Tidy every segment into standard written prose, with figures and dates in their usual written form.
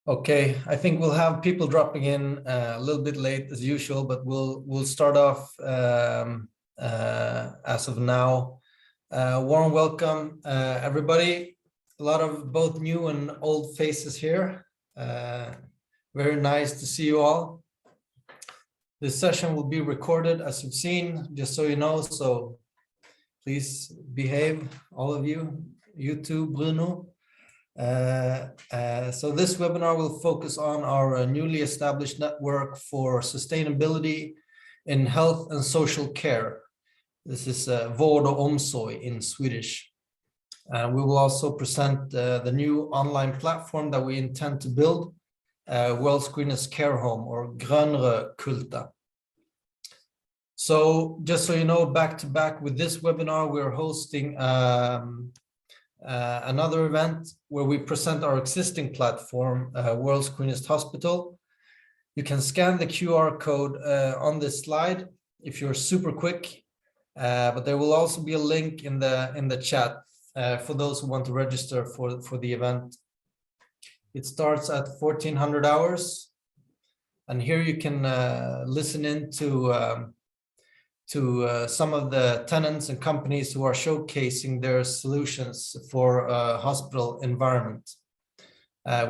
Okay, I think we'll have people dropping in a little bit late as usual, but we'll start off as of now. Warm welcome, everybody. A lot of both new and old faces here. Very nice to see you all. This session will be recorded, as you've seen, just so you know. So please behave, all of you. You too, Bruno. So this webinar will focus on our newly established network for sustainability in health and social care. This is Vård och omsorg in Swedish. We will also present the new online platform that we intend to build, World's Greenest Care Home, or Grönre Kulta. So just so you know, back to back with this webinar, we're hosting another event where we present our existing platform, World's Greenest Hospital. You can scan the QR code on this slide if you're super quick, but there will also be a link in the chat for those who want to register for the event. It starts at 1400 hours, and here you can listen in to some of the tenants and companies who are showcasing their solutions for a hospital environment,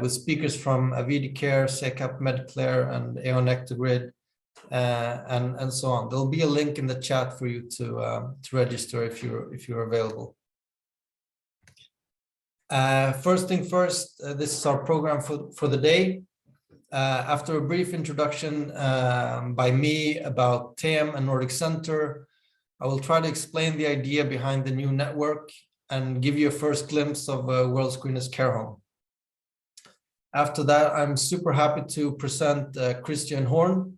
with speakers from Avidicare, Secap Medcare, and Eon Ectogrid, and so on. There'll be a link in the chat for you to register if you're available. First thing first, this is our program for the day. After a brief introduction by me about TEM and Nordic Center, I will try to explain the idea behind the new network and give you a first glimpse of World's Greenest Care Home. After that, I'm super happy to present Christian Horne.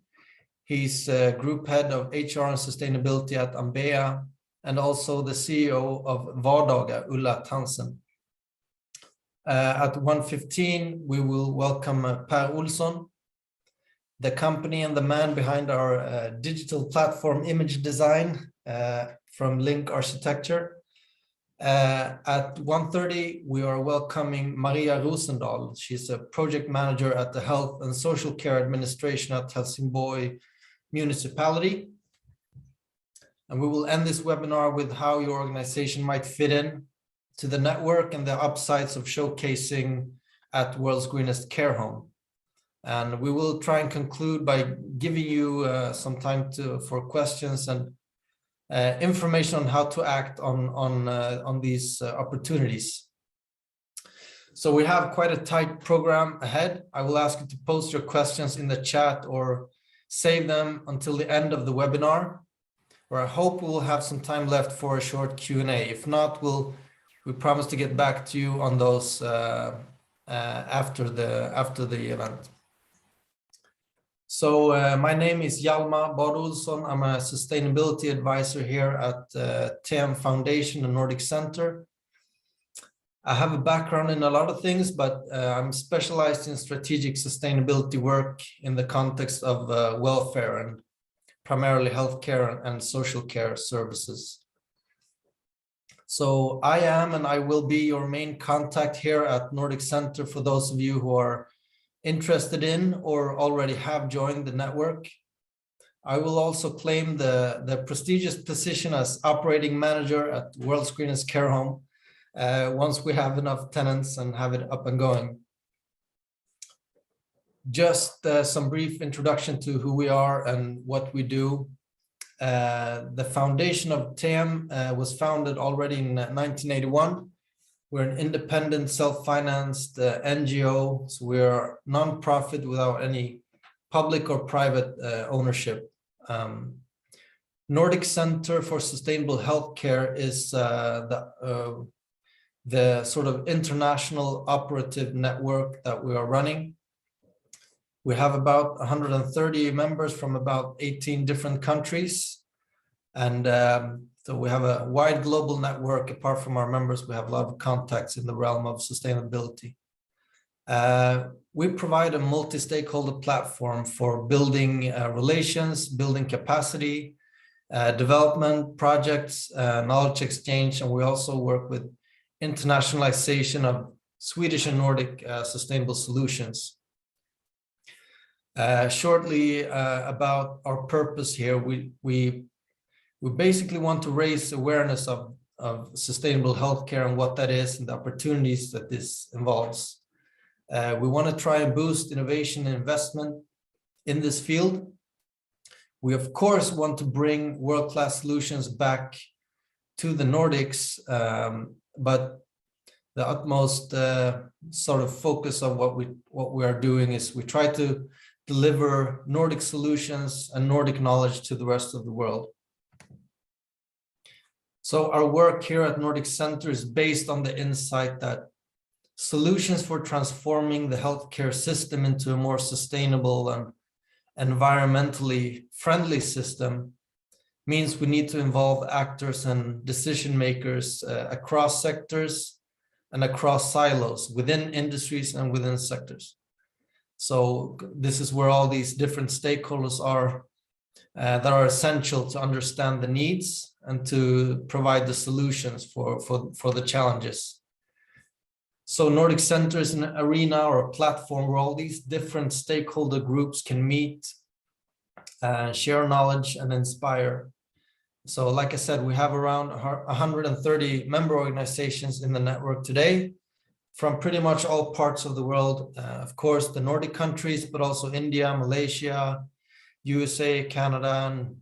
He's Group Head of HR and Sustainability at AMBEA and also the CEO of Vardaga, Ulla Tansen. At 1:15, we will welcome Per Olsson, the company and the man behind our digital platform image design from Link Arkitektur. At 1:30, we are welcoming Maria Rosendahl. She's a project manager at the Health and Social Care Administration at Helsingborg municipality. And we will end this webinar with how your organization might fit in to the network and the upsides of showcasing at World's Greenest Care Home. And we will try and conclude by giving you some time for questions and information on how to act on these opportunities. So we have quite a tight program ahead. I will ask you to post your questions in the chat or save them until the end of the webinar, where I hope we will have some time left for a short Q&A. If not, we promise to get back to you on those after the event. So my name is Hjalmar Olsson. I'm a sustainability advisor here at TEM Foundation and Nordic Center. I have a background in a lot of things, but I'm specialized in strategic sustainability work in the context of welfare and primarily healthcare and social care services. So I am and I will be your main contact here at Nordic Center for those of you who are interested in or already have joined the network. I will also claim the prestigious position as operating manager at World's Greenest Care Home once we have enough tenants and have it up and going. Just some brief introduction to who we are and what we do. The foundation of TEM was founded already in 1981. We're an independent, self-financed NGO, so we're non-profit without any public or private ownership. Nordic Center for Sustainable Healthcare is the sort of international operative network that we are running. We have about 130 members from about 18 different countries. And so we have a wide global network. Apart from our members, we have a lot of contacts in the realm of sustainability. We provide a multi-stakeholder platform for building relations, building capacity, development projects, knowledge exchange, and we also work with internationalization of Swedish and Nordic sustainable solutions. Shortly about our purpose here, we basically want to raise awareness of sustainable healthcare and what that is and the opportunities that this involves. We want to try and boost innovation and investment in this field. We, of course, want to bring world-class solutions back to the Nordics, but the utmost sort of focus of what we are doing is we try to deliver Nordic solutions and Nordic knowledge to the rest of the world. So our work here at Nordic Center is based on the insight that solutions for transforming the healthcare system into a more sustainable and environmentally friendly system means we need to involve actors and decision makers across sectors and across silos within industries and within sectors. So this is where all these different stakeholders are that are essential to understand the needs and to provide the solutions for the challenges. So Nordic Center is an arena or a platform where all these different stakeholder groups can meet, share knowledge and inspire. So like I said, we have around 130 member organizations in the network today from pretty much all parts of the world. Of course, the Nordic countries, but also India, Malaysia, USA, Canada. And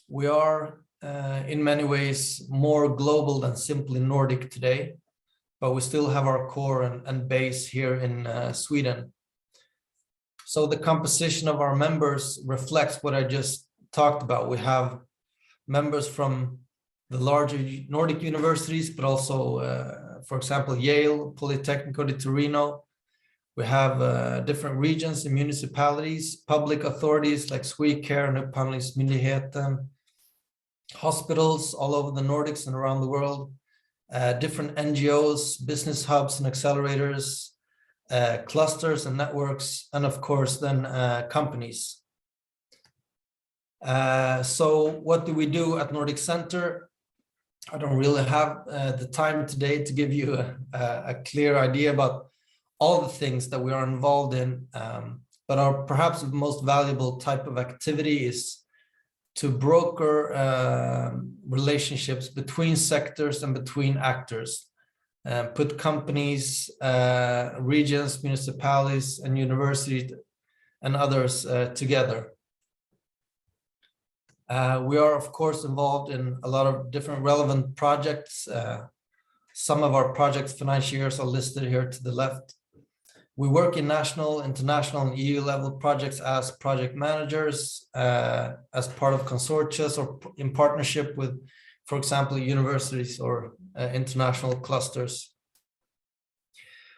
we are in many ways more global than simply Nordic today, but we still have our core and base here in Sweden. So the composition of our members reflects what I just talked about. We have members from the larger Nordic universities, but also, for example, Yale, Politecnico di Torino. We have different regions and municipalities, public authorities like Swecare and Upphandlingsmyndigheten, hospitals all over the Nordics and around the world, different NGOs, business hubs and accelerators, clusters and networks, and of course then companies. So what do we do at Nordic Center? I don't really have the time today to give you a clear idea about all the things that we are involved in, but our perhaps the most valuable type of activity is to broker relationships between sectors and between actors, put companies, regions, municipalities, and universities and others together. We are, of course, involved in a lot of different relevant projects. Some of our projects financiers are listed here to the left. We work in national, international, and EU level projects as project managers, as part of consortia or in partnership with, for example, universities or international clusters.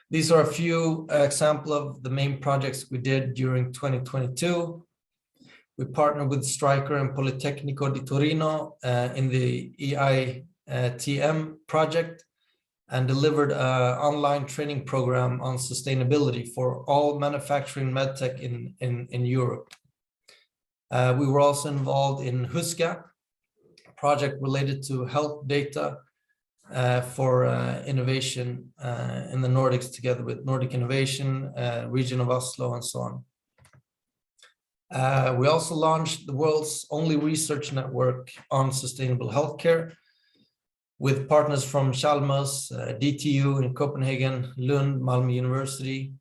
These are a few examples of the main projects we did during 2022. We partnered with Stryker and Politecnico di Torino in the EITM project and delivered an online training program on sustainability for all manufacturing medtech in Europe. We were also involved in HUSCA, a project related to health data for innovation in the Nordics, together with Nordic Innovation, region of Oslo, and so on. We also launched the world's only research network on sustainable healthcare with partners from Hjalmar, DTU in Copenhagen, Lund, Malmö University.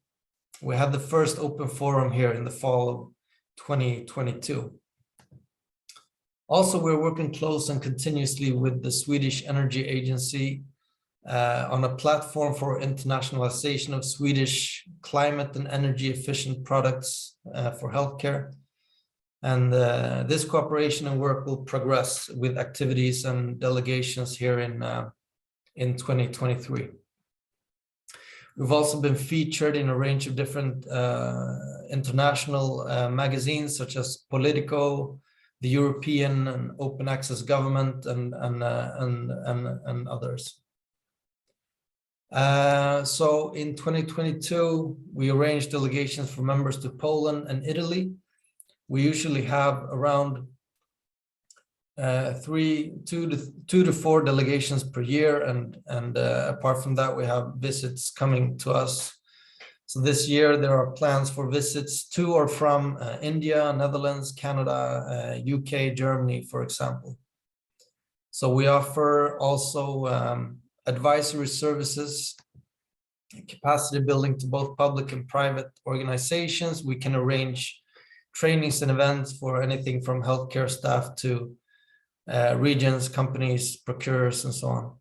We had the first open forum here in the fall of 2022. Also, we're working close and continuously with the Swedish Energy Agency on a platform for internationalization of Swedish climate and energy efficient products for healthcare. And this cooperation and work will progress with activities and delegations here in 2023. We've also been featured in a range of different international magazines such as Politico, the European and Open Access Government, and others. So in 2022, we arranged delegations for members to Poland and Italy. We usually have around 2 to 4 delegations per year, and apart from that, we have visits coming to us So this year there are plans for visits to or from India, Netherlands, Canada, UK, Germany, for example. So we offer also advisory services, capacity building to both public and private organizations. We can arrange trainings and events for anything from healthcare staff to regions, companies, procurers, and so on.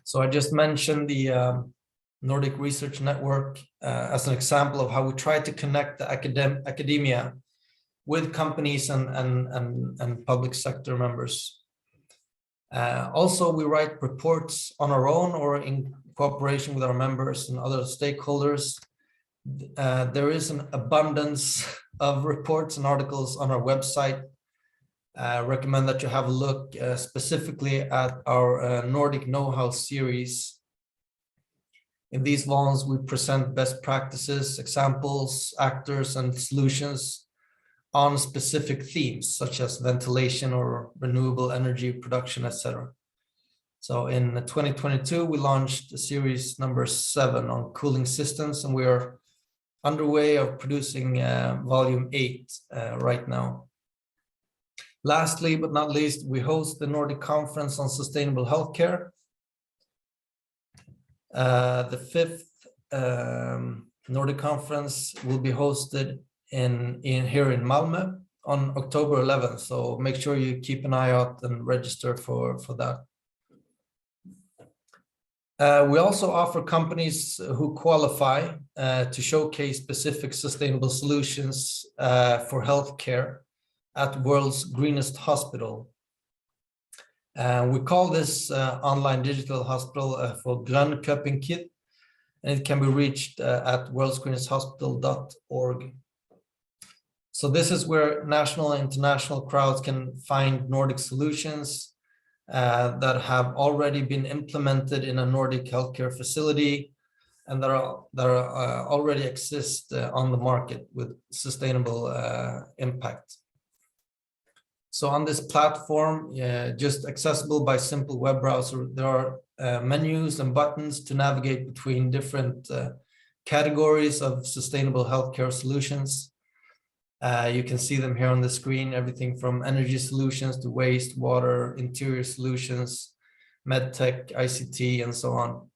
So I just mentioned the Nordic Research Network as an example of how we try to connect the academia with companies and public sector members. Also, we write reports on our own or in cooperation with our members and other stakeholders. There is an abundance of reports and articles on our website. Recommend that you have a look specifically at our Nordic Know-how series. In these volumes, we present best practices, examples, actors, and solutions on specific themes, such as ventilation or renewable energy production, etc. So in 2022, we launched series number 7 on cooling systems, and we are underway of producing volume 8 right now. Lastly, but not least, we host the Nordic Conference on Sustainable Healthcare. The 5th Nordic Conference will be hosted here in Malmö on October 11th. So make sure you keep an eye out and register for that. We also offer companies who qualify to showcase specific sustainable solutions for healthcare at World's Greenest Hospital. We call this online digital hospital for Grönköping, and it can be reached at worldsgreenesthospital.org. So this is where national and international crowds can find Nordic solutions that have already been implemented in a Nordic healthcare facility and that already exist on the market with sustainable impact. So on this platform, just accessible by simple web browser, there are menus and buttons to navigate between different categories of sustainable healthcare solutions. You can see them here on the screen, everything from energy solutions to waste, water, interior solutions, medtech, ICT, and so on.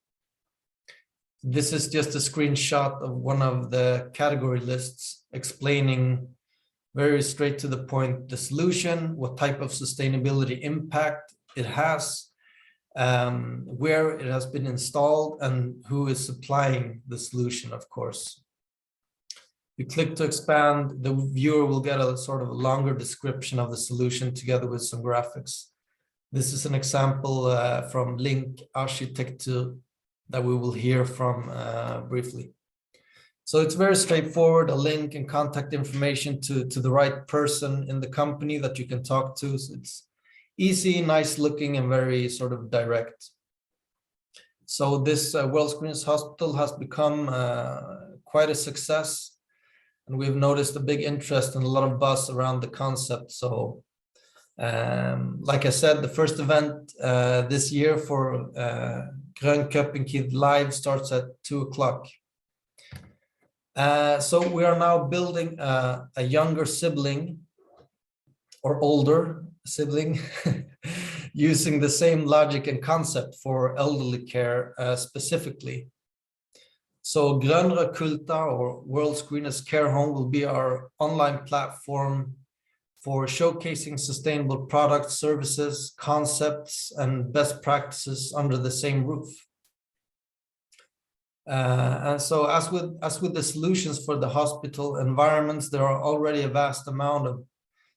This is just a screenshot of one of the category lists explaining very straight to the point the solution, what type of sustainability impact it has, where it has been installed, and who is supplying the solution, of course. You click to expand, the viewer will get a sort of a longer description of the solution together with some graphics. This is an example from Link Arkitektur that we will hear from briefly. So it's very straightforward, a link and contact information to the right person in the company that you can talk to. So it's easy, nice looking, and very sort of direct. So this World's Greenest Hospital has become quite a success. And we've noticed a big interest and a lot of buzz around the concept. So like I said, the first event this year for Grönköping Live starts at 2 o'clock. So we are now building a younger sibling or older sibling using the same logic and concept for elderly care specifically. So Grönre Kulta, or World's Greenest Care Home, will be our online platform for showcasing sustainable products, services, concepts, and best practices under the same roof. And so as with the solutions for the hospital environments, there are already a vast amount of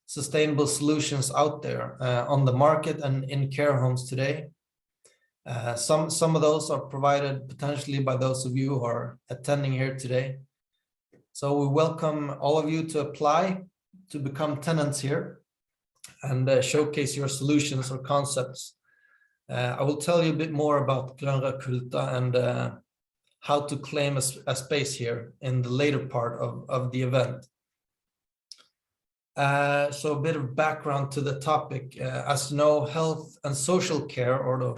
sustainable solutions out there on the market and in care homes today. Some of those are provided potentially by those of you who are attending here today. So we welcome all of you to apply to become tenants here and showcase your solutions or concepts. I will tell you a bit more about Grönre Kulta and how to claim a space here in the later part of the event. So a bit of background to the topic. As you know, health and social care, or the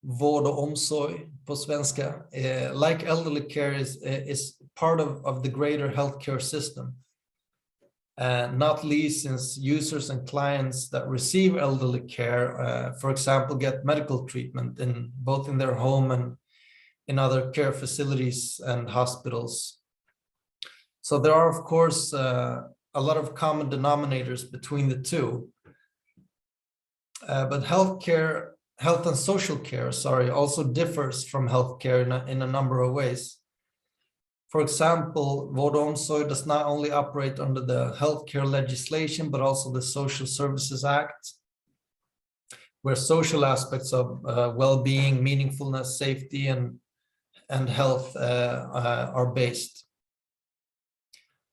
vård och omsorg på på svenska, like elderly care is part of the greater healthcare system. Not least since users and clients that receive elderly care, for example, get medical treatment in both in their home and in other care facilities and hospitals. So there are, of course, a lot of common denominators between the two. But health and social care, also differs from healthcare in a number of ways. For example, Vård och omsorg does not only operate under the healthcare legislation, but also the Social Services Act, where social aspects of well-being, meaningfulness, safety, and health are based.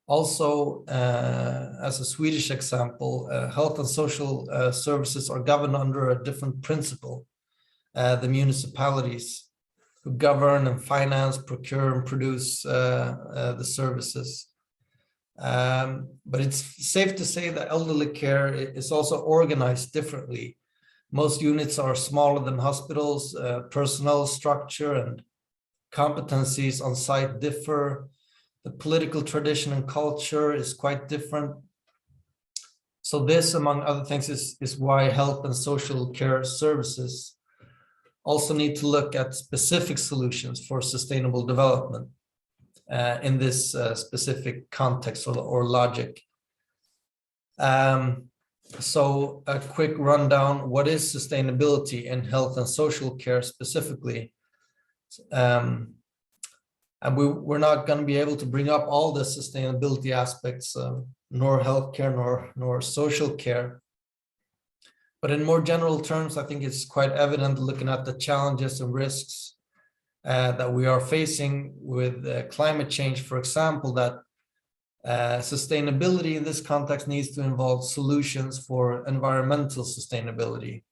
Also, as a Swedish example, health and social services are governed under a different principle, the municipalities, who govern and finance, procure, and produce the services. But it's safe to say that elderly care is also organized differently. Most units are smaller than hospitals, personnel structure and competencies on site differ. The political tradition and culture is quite different. So this, among other things, is why health and social care services also need to look at specific solutions for sustainable development in this specific context or logic. So a quick rundown, what is sustainability in health and social care specifically? And we're not going to be able to bring up all the sustainability aspects, nor healthcare, nor social care. But in more general terms, I think it's quite evident looking at the challenges and risks that we are facing with climate change, for example, that sustainability in this context needs to involve solutions for environmental sustainability.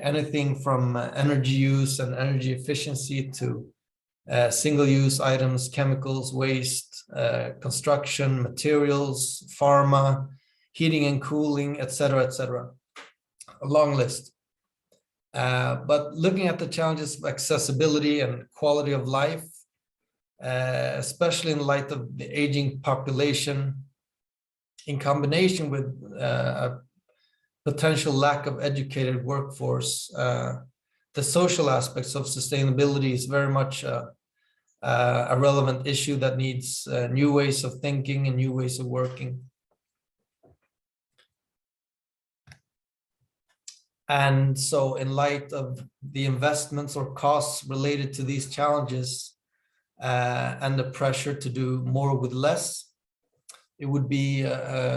Anything from energy use and energy efficiency to single-use items, chemicals, waste, construction, materials, pharma, heating and cooling, etc., etc. A long list. But looking at the challenges of accessibility and quality of life, especially in light of the aging population, in combination with a potential lack of educated workforce, the social aspects of sustainability is very much a relevant issue that needs new ways of thinking and new ways of working. And so in light of the investments or costs related to these challenges and the pressure to do more with less, it would be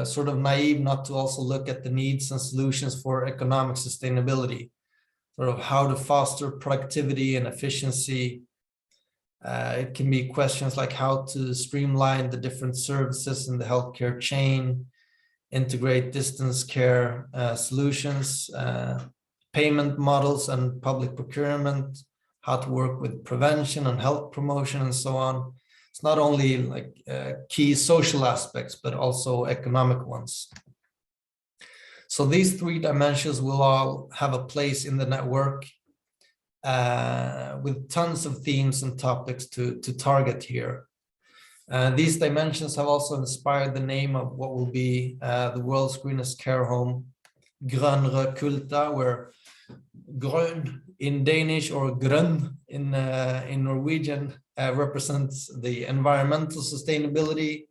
sort of naive not to also look at the needs and solutions for economic sustainability, sort of how to foster productivity and efficiency. It can be questions like how to streamline the different services in the healthcare chain, integrate distance care solutions, payment models and public procurement, how to work with prevention and health promotion and so on. It's not only like key social aspects, but also economic ones. So these three dimensions will all have a place in the network with tons of themes and topics to target here. These dimensions have also inspired the name of what will be the world's greenest care home, Grønne Kulta, where grøn in Danish or grønn in Norwegian represents the environmental sustainability.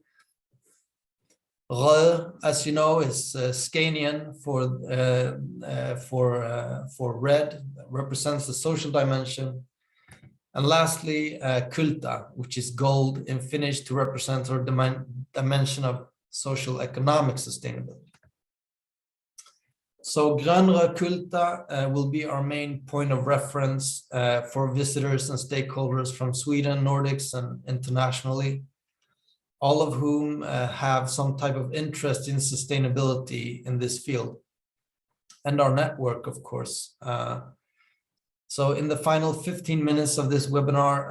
Rød, as you know, is Scanian for red, represents the social dimension. And lastly, kulta, which is gold in Finnish to represent our dimension of social economic sustainability. So Grønne Kulta will be our main point of reference for visitors and stakeholders from Sweden, Nordics, and internationally, all of whom have some type of interest in sustainability in this field, and our network, of course. So in the final 15 minutes of this webinar,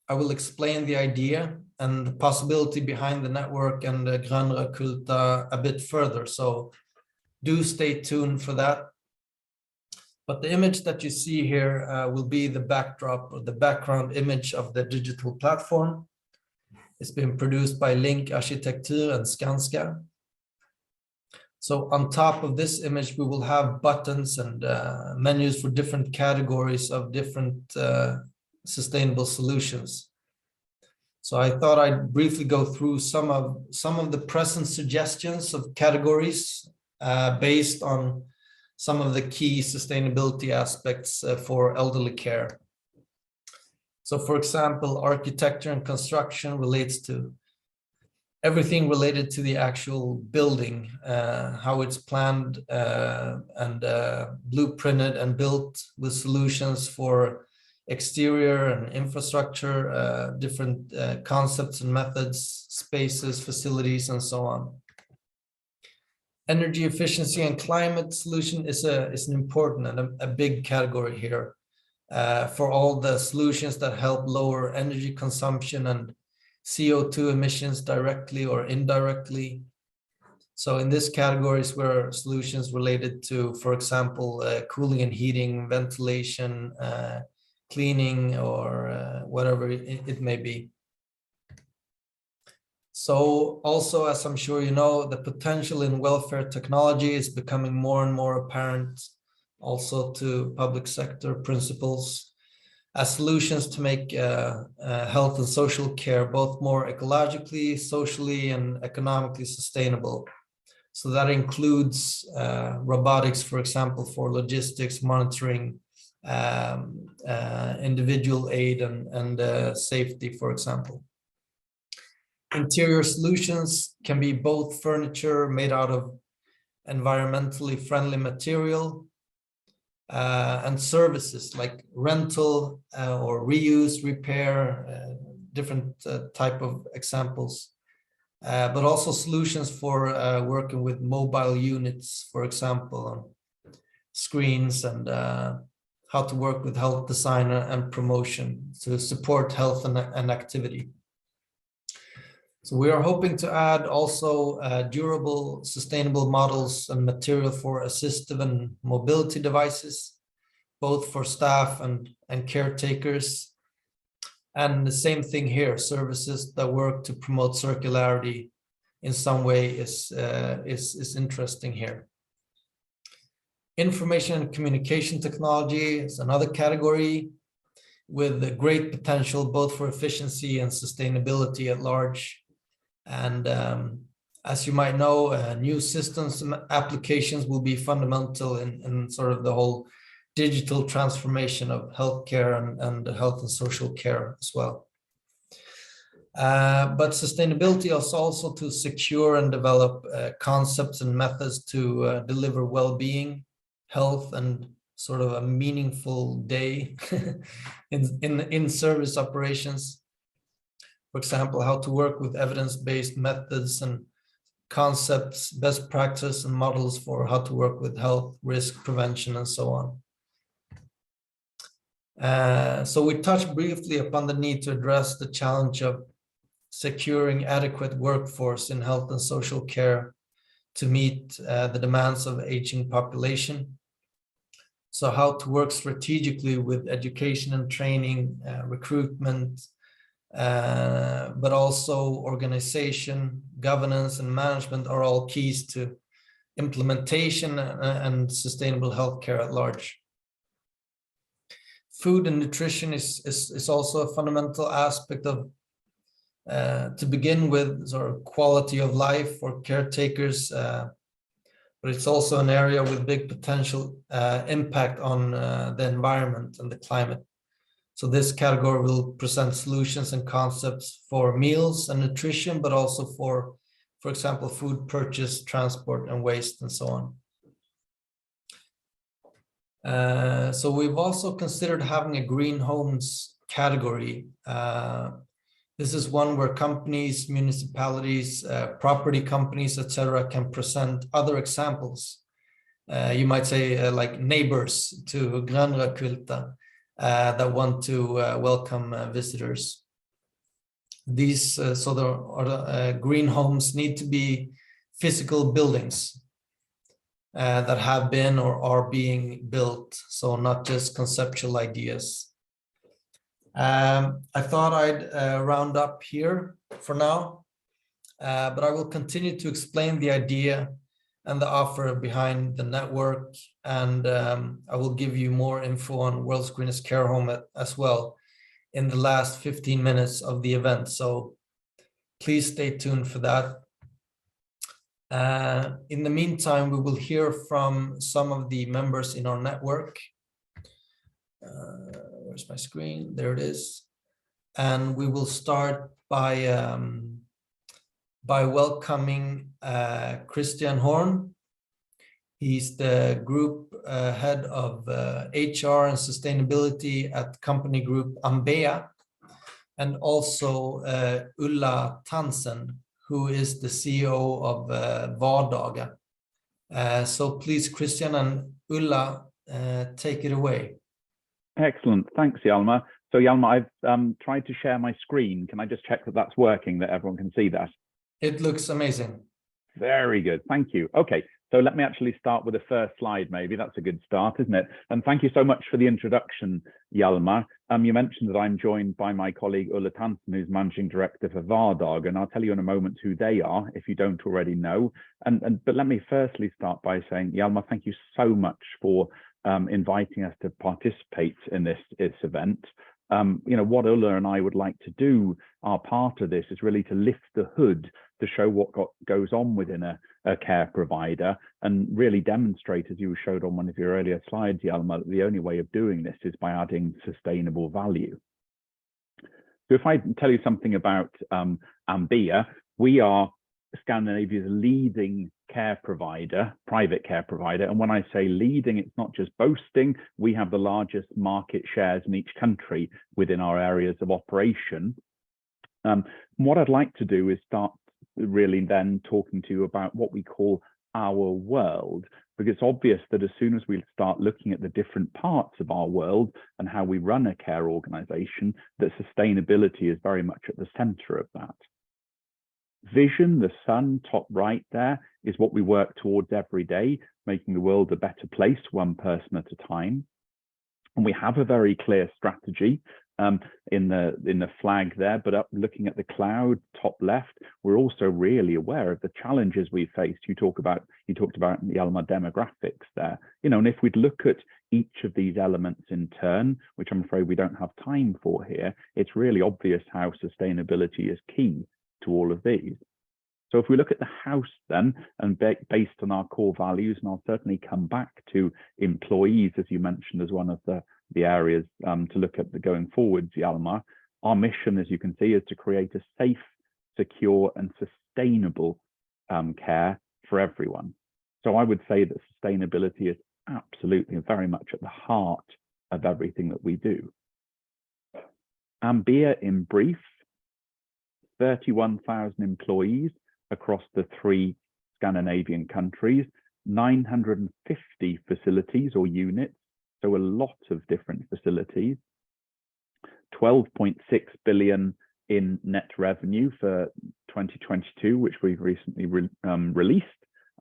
I will explain the idea and the possibility behind the network and the Grønne Kulta a bit further. So do stay tuned for that. But the image that you see here will be the backdrop or the background image of the digital platform. It's been produced by Link Arkitektur and Skanska. So on top of this image, we will have buttons and menus for different categories of different sustainable solutions. So I thought I'd briefly go through some of the present suggestions of categories based on some of the key sustainability aspects for elderly care. So for example, architecture and construction relates to everything related to the actual building, how it's planned and blueprinted and built with solutions for exterior and infrastructure, different concepts and methods, spaces, facilities, and so on. Energy efficiency and climate solution is an important and a big category here for all the solutions that help lower energy consumption and CO2 emissions directly or indirectly. So in this category is where solutions related to, for example, cooling and heating, ventilation, cleaning, or whatever it may be. So also, as I'm sure you know, the potential in welfare technology is becoming more and more apparent also to public sector principals as solutions to make health and social care both more ecologically, socially, and economically sustainable. So that includes robotics, for example, for logistics, monitoring, individual aid, and safety, for example. Interior solutions can be both furniture made out of environmentally friendly material and services like rental or reuse, repair, different type of examples, but also solutions for working with mobile units, for example, on screens, and how to work with health design and promotion to support health and activity. So we are hoping to add also durable, sustainable models and material for assistive and mobility devices, both for staff and caretakers. And the same thing here, services that work to promote circularity in some way is interesting here. Information and communication technology is another category with a great potential both for efficiency and sustainability at large. And as you might know, new systems and applications will be fundamental in sort of the whole digital transformation of healthcare and health and social care as well. But sustainability is also to secure and develop concepts and methods to deliver well-being, health, and sort of a meaningful day in service operations. For example, how to work with evidence-based methods and concepts, best practice and models for how to work with health, risk prevention, and so on. So we touched briefly upon the need to address the challenge of securing adequate workforce in health and social care to meet the demands of aging population. So how to work strategically with education and training, recruitment, but also organization, governance, and management are all keys to implementation and sustainable healthcare at large. Food and nutrition is also a fundamental aspect of, to begin with, sort of quality of life for caretakers, but it's also an area with big potential impact on the environment and the climate. So this category will present solutions and concepts for meals and nutrition, but also for example, food purchase, transport, and waste, and so on. So we've also considered having a green homes category. This is one where companies, municipalities, property companies, etc., can present other examples. You might say like neighbors to Grönra Kulta. That want to welcome visitors. These green homes need to be physical buildings that have been or are being built, so not just conceptual ideas. I thought I'd round up here for now, but I will continue to explain the idea and the offer behind the network, and I will give you more info on World's Greenest Care Home as well in the last 15 minutes of the event, so please stay tuned for that. In the meantime, we will hear from some of the members in our network. Where's my screen? There it is. And we will start by welcoming Christian Horne. He's the group head of HR and sustainability at company group AMBEA, and also Ulla Tansen, who is the CEO of Vardaga. So please, Christian and Ulla, take it away. Excellent. Thanks, Hjalmar. So Hjalmar, I've tried to share my screen. Can I just check that that's working, that everyone can see that? It looks amazing. Very good. Thank you. Okay, so let me actually start with the first slide, maybe. That's a good start, isn't it? And thank you so much for the introduction, Hjalmar. You mentioned that I'm joined by my colleague Ulla Tansen, who's Managing Director for Vardaga, and I'll tell you in a moment who they are, if you don't already know. But let me firstly start by saying, Hjalmar, thank you so much for inviting us to participate in this event. You know, what Ulla and I would like to do, our part of this, is really to lift the hood to show what goes on within a care provider, and really demonstrate, as you showed on one of your earlier slides, Hjalmar, that the only way of doing this is by adding sustainable value. So if I tell you something about AMBEA, we are Scandinavia's leading care provider, private care provider. And when I say leading, it's not just boasting. We have the largest market shares in each country within our areas of operation. What I'd like to do is start really then talking to you about what we call our world, because it's obvious that as soon as we start looking at the different parts of our world and how we run a care organization, that sustainability is very much at the center of that. Vision, the sun, top right there, is what we work towards every day, making the world a better place, one person at a time. And we have a very clear strategy in the flag there, but looking at the cloud, top left, we're also really aware of the challenges we faced. You talked about Hjalmar, demographics there, you know, and if we'd look at each of these elements in turn, which I'm afraid we don't have time for here, it's really obvious how sustainability is key to all of these. So if we look at the house then, and based on our core values, and I'll certainly come back to employees, as you mentioned, as one of the areas to look at going forwards, Hjalmar, our mission, as you can see, is to create a safe, secure and sustainable care for everyone. So I would say that sustainability is absolutely very much at the heart of everything that we do. AMBEA in brief, 31,000 employees across the 3 Scandinavian countries, 950 facilities or units, so a lot of different facilities, 12.6 billion in net revenue for 2022, which we've recently released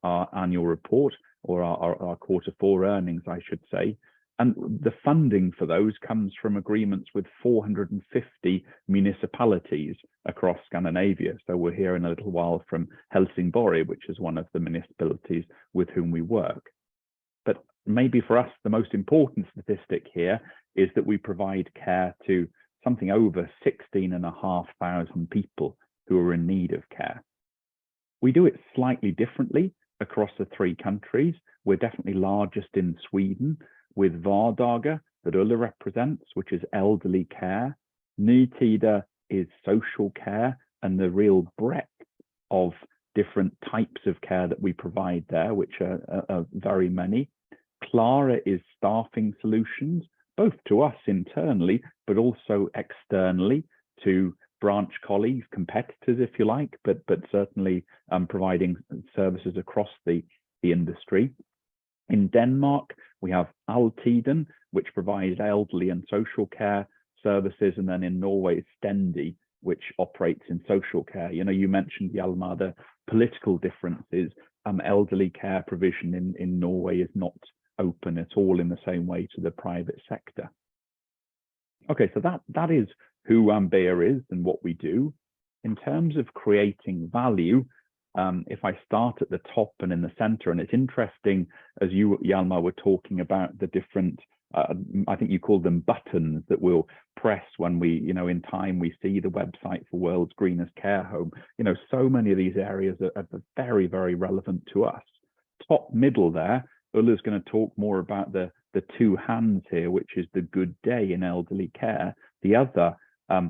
our annual report, or our Q4 earnings, I should say. And the funding for those comes from agreements with 450 municipalities across Scandinavia. So we'll hear in a little while from Helsingborg, which is one of the municipalities with whom we work. But maybe for us, the most important statistic here is that we provide care to something over 16,500 people who are in need of care. We do it slightly differently across the 3 countries. We're definitely largest in Sweden, with Vardaga, that Ulla represents, which is elderly care. Nutida is social care, and the real breadth of different types of care that we provide there, which are very many. Clara is staffing solutions, both to us internally, but also externally to branch colleagues, competitors, if you like, but certainly providing services across the industry. In Denmark, we have Altiden, which provides elderly and social care services, and then in Norway, Stendi, which operates in social care. You know, you mentioned, Hjalmar, the political differences. Elderly care provision in Norway is not open at all in the same way to the private sector. Okay, so that is who AMBEA is and what we do. In terms of creating value, if I start at the top and in the center, and it's interesting, as you, Hjalmar, were talking about the different, I think you call them buttons that we'll press when we, you know, in time we see the website for World's Greenest Care Home. You know, so many of these areas are very, very relevant to us. Top middle there, Ulla's going to talk more about the two hands here, which is the good day in elderly care. The other,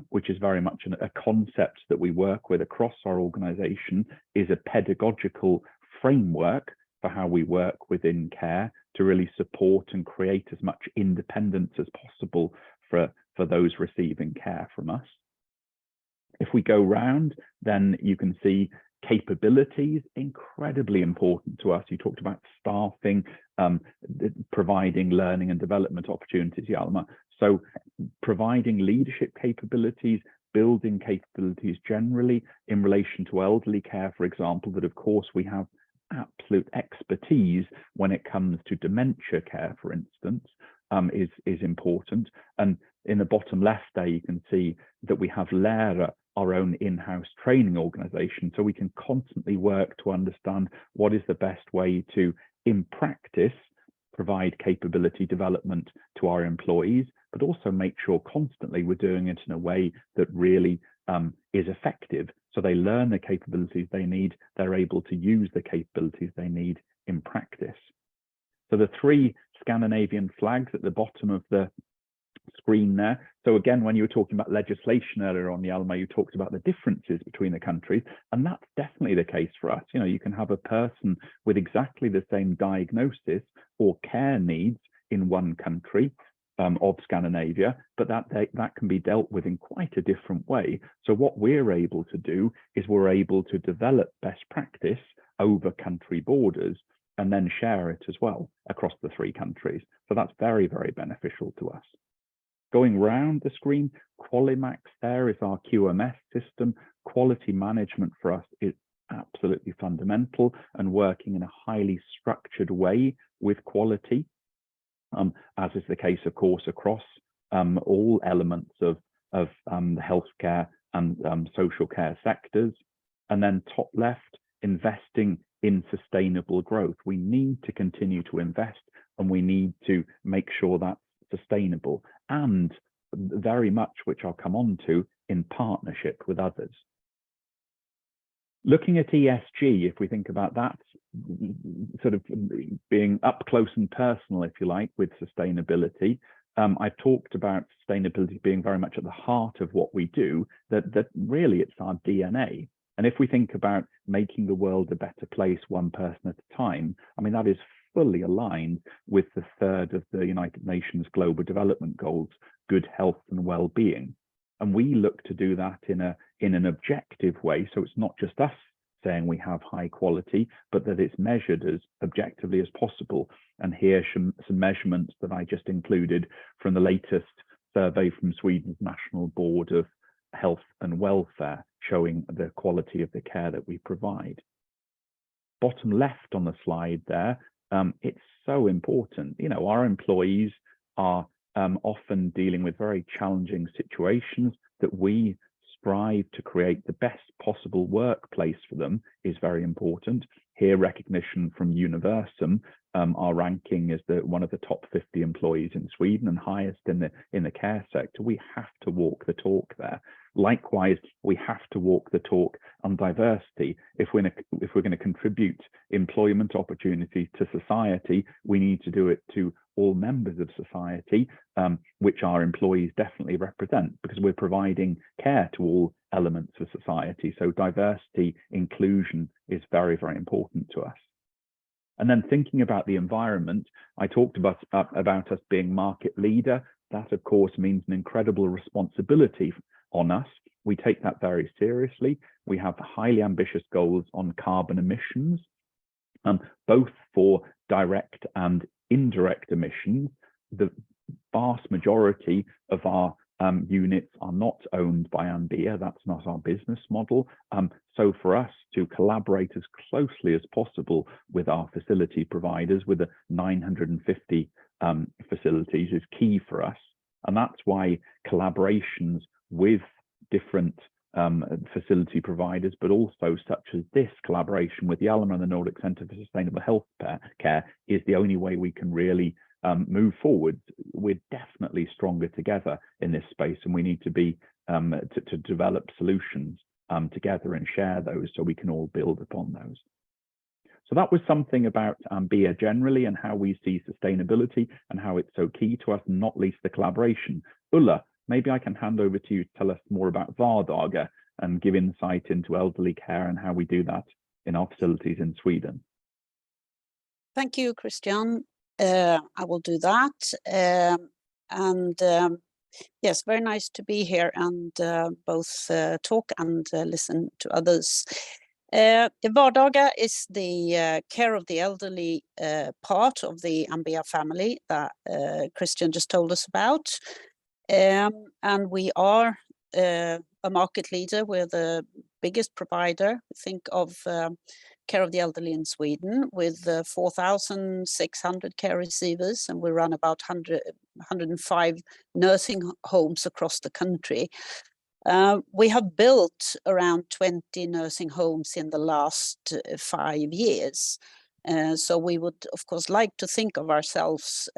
which is very much a concept that we work with across our organization, is a pedagogical framework for how we work within care to really support and create as much independence as possible for those receiving care from us. If we go round, then you can see capabilities, incredibly important to us. You talked about staffing, providing learning and development opportunities, Hjalmar. So providing leadership capabilities, building capabilities generally in relation to elderly care, for example, that of course we have absolute expertise when it comes to dementia care, for instance, is important. And in the bottom left there, you can see that we have Lära, our own in-house training organization, so we can constantly work to understand what is the best way to, in practice, provide capability development to our employees, but also make sure constantly we're doing it in a way that really is effective. So they learn the capabilities they need, they're able to use the capabilities they need in practice. So the three Scandinavian flags at the bottom of the screen there. So again, when you were talking about legislation earlier on, Hjalmar, you talked about the differences between the countries, and that's definitely the case for us. You know, you can have a person with exactly the same diagnosis or care needs in one country of Scandinavia, but that can be dealt with in quite a different way. So what we're able to do is we're able to develop best practice over country borders and then share it as well across the three countries. So that's very, very beneficial to us. Going round the screen, Qualimax there is our QMS system. Quality management for us is absolutely fundamental, and working in a highly structured way with quality, as is the case, of course, across all elements of the healthcare and social care sectors. And then top left, investing in sustainable growth. We need to continue to invest, and we need to make sure that's sustainable, and very much, which I'll come on to, in partnership with others. Looking at ESG, if we think about that, sort of being up close and personal, if you like, with sustainability, I've talked about sustainability being very much at the heart of what we do, that really it's our DNA. And if we think about making the world a better place one person at a time, I mean, that is fully aligned with the third of the United Nations Global Development Goals, good health and well-being. And we look to do that in an objective way. So it's not just us saying we have high quality, but that it's measured as objectively as possible. And here some measurements that I just included from the latest survey from Sweden's National Board of Health and Welfare, showing the quality of the care that we provide. Bottom left on the slide there, it's so important. You know, our employees are often dealing with very challenging situations. That we strive to create the best possible workplace for them is very important. Here, recognition from Universum, our ranking is one of the top 50 employees in Sweden and highest in the care sector. We have to walk the talk there. Likewise, we have to walk the talk on diversity. If we're going to contribute employment opportunities to society, we need to do it to all members of society, which our employees definitely represent, because we're providing care to all elements of society. So diversity, inclusion is very, very important to us. And then thinking about the environment, I talked about us being market leader. That, of course, means an incredible responsibility on us. We take that very seriously. We have highly ambitious goals on carbon emissions, both for direct and indirect emissions. The vast majority of our units are not owned by AMBEA. That's not our business model. So for us to collaborate as closely as possible with our facility providers, with the 950 facilities, is key for us. And that's why collaborations with different facility providers, but also such as this collaboration with Hjalmar and the Nordic Centre for Sustainable Health Care, is the only way we can really move forward. We're definitely stronger together in this space, and we need to be to develop solutions together and share those so we can all build upon those. So that was something about AMBEA generally and how we see sustainability and how it's so key to us, and not least the collaboration. Ulla, maybe I can hand over to you to tell us more about Vardaga and give insight into elderly care and how we do that in our facilities in Sweden. Thank you, Christian. I will do that. Yes, very nice to be here and both talk and listen to others. Vardaga is the care of the elderly part of the AMBEA family that Christian just told us about. And we are a market leader. We're the biggest provider, think of care of the elderly in Sweden, with 4,600 care receivers, and we run about 105 nursing homes across the country. We have built around 20 nursing homes in the last 5 years. So we would, of course, like to think of ourselves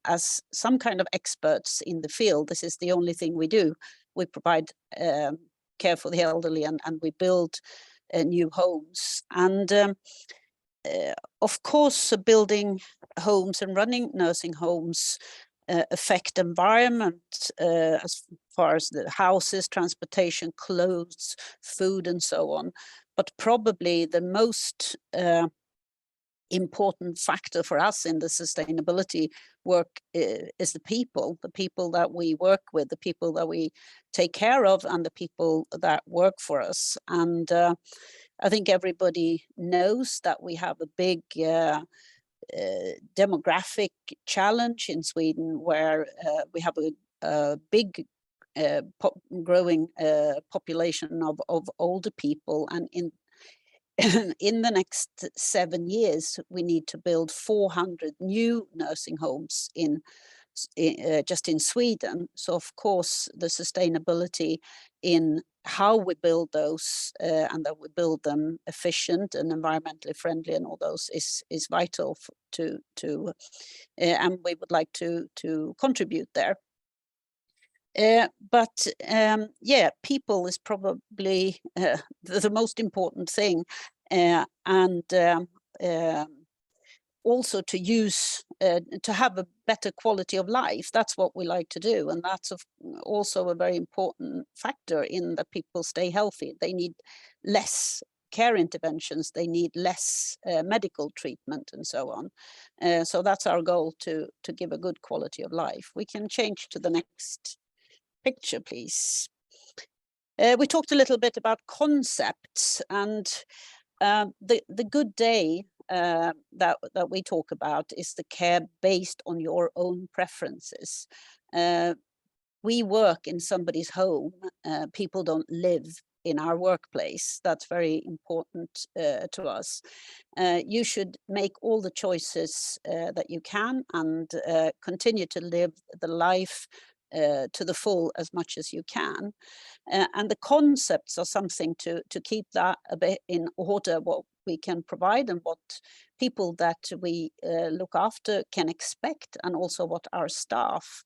as some kind of experts in the field. This is the only thing we do. We provide care for the elderly, and we build new homes. And of course, building homes and running nursing homes affect environment as far as the houses, transportation, clothes, food, and so on. But probably the most important factor for us in the sustainability work is the people that we work with, the people that we take care of, and the people that work for us. And I think everybody knows that we have a big demographic challenge in Sweden, where we have a big growing population of older people, and in the next 7 years we need to build 400 new nursing homes in just in Sweden. So of course the sustainability in how we build those and that we build them efficient and environmentally friendly and all those is vital to and we would like to contribute there. But yeah, people is probably the most important thing, and also to use to have a better quality of life. That's what we like to do, and that's also a very important factor in that people stay healthy. They need less care interventions, they need less medical treatment, and so on. So that's our goal, to give a good quality of life. We can change to the next picture, please. We talked a little bit about concepts, and the good day that we talk about is the care based on your own preferences. We work in somebody's home. People don't live in our workplace. That's very important to us. You should make all the choices that you can, and continue to live the life to the full as much as you can. And the concepts are something to keep that a bit in order, what we can provide and what people that we look after can expect, and also what our staff,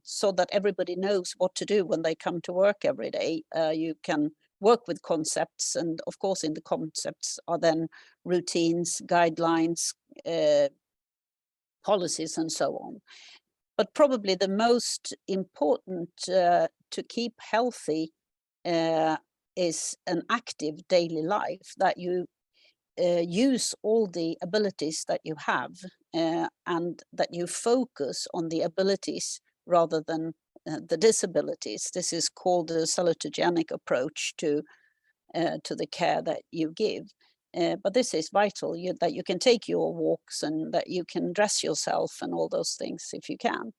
so that everybody knows what to do when they come to work every day. You can work with concepts, and of course in the concepts are then routines, guidelines, policies, and so on. But probably the most important to keep healthy is an active daily life, that you use all the abilities that you have, and that you focus on the abilities rather than the disabilities. This is called the salutogenic approach to the care that you give. But this is vital, that you can take your walks and that you can dress yourself and all those things if you can.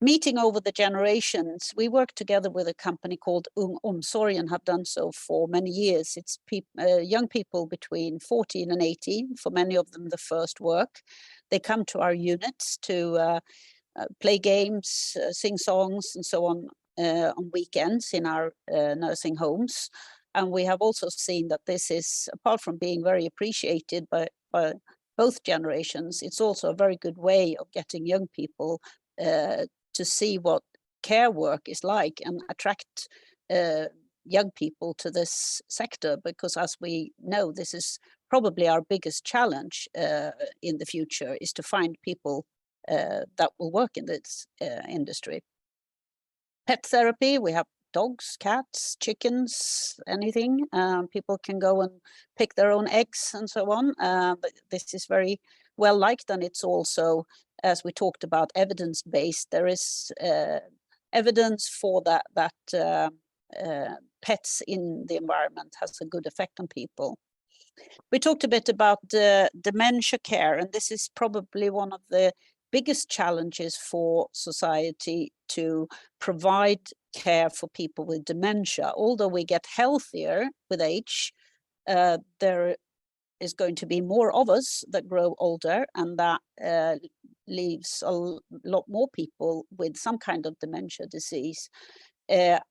meeting over the generations. We work together with a company called Ung Omsorg and have done so for many years. It's young people between 14 and 18, for many of them the first work. They come to our units to play games, sing songs and so on weekends in our nursing homes. And we have also seen that this is, apart from being very appreciated by both generations, it's also a very good way of getting young people to see what care work is like and attract young people to this sector, because as we know, this is probably our biggest challenge in the future, is to find people that will work in this industry. Pet therapy, we have dogs, cats, chickens, anything. People can go and pick their own eggs and so on. But this is very well liked, and it's also, as we talked about, evidence-based. There is evidence for that pets in the environment has a good effect on people. We talked a bit about dementia care, and this is probably one of the biggest challenges for society, to provide care for people with dementia. Although we get healthier with age, there is going to be more of us that grow older, and that leaves a lot more people with some kind of dementia disease. And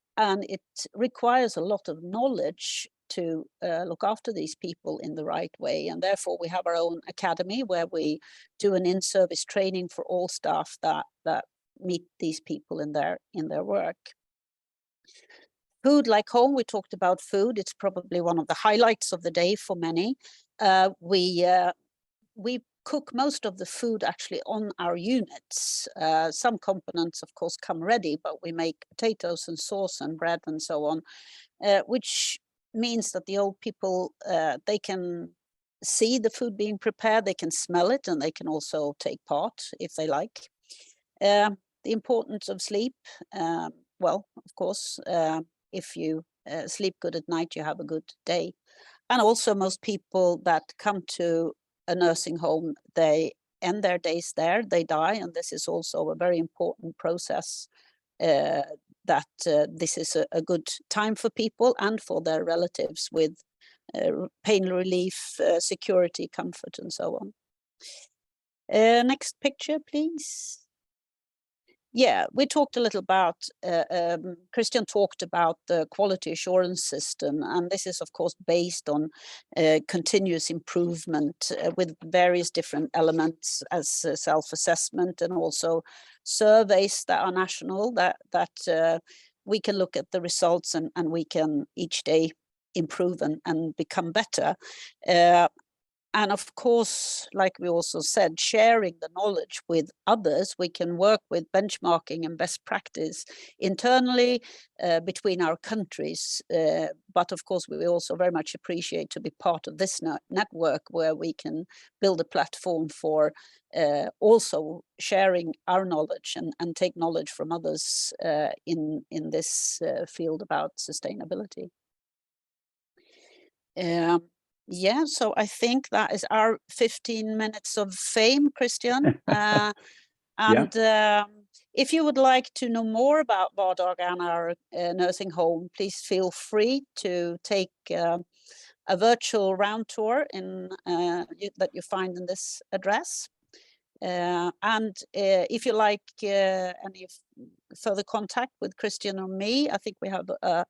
it requires a lot of knowledge to look after these people in the right way. And therefore we have our own academy where we do an in-service training for all staff that meet these people in their work. Food like home, we talked about food. It's probably one of the highlights of the day for many. We cook most of the food actually on our units. Some components of course come ready, but we make potatoes and sauce and bread and so on, which means that the old people, they can see the food being prepared, they can smell it, and they can also take part if they like. The importance of sleep, well, of course, if you sleep good at night, you have a good day. And also most people that come to a nursing home, they end their days there, they die, and this is also a very important process, that this is a good time for people and for their relatives, with pain relief, security, comfort, and so on. Next picture, please. Yeah, we talked a little about, Christian talked about the quality assurance system, and this is of course based on continuous improvement with various different elements, as self-assessment and also surveys that are national, that we can look at the results and we can each day improve and become better. And of course, like we also said, sharing the knowledge with others, we can work with benchmarking and best practice internally between our countries. But of course, we also very much appreciate to be part of this network where we can build a platform for also sharing our knowledge and take knowledge from others in this field about sustainability. Yeah, so I think that is our 15 minutes of fame, Christian. If you would like to know more about Vardaga and our nursing home, please feel free to take a virtual round tour that you find in this address. And if you like any further contact with Christian or me, I think we have a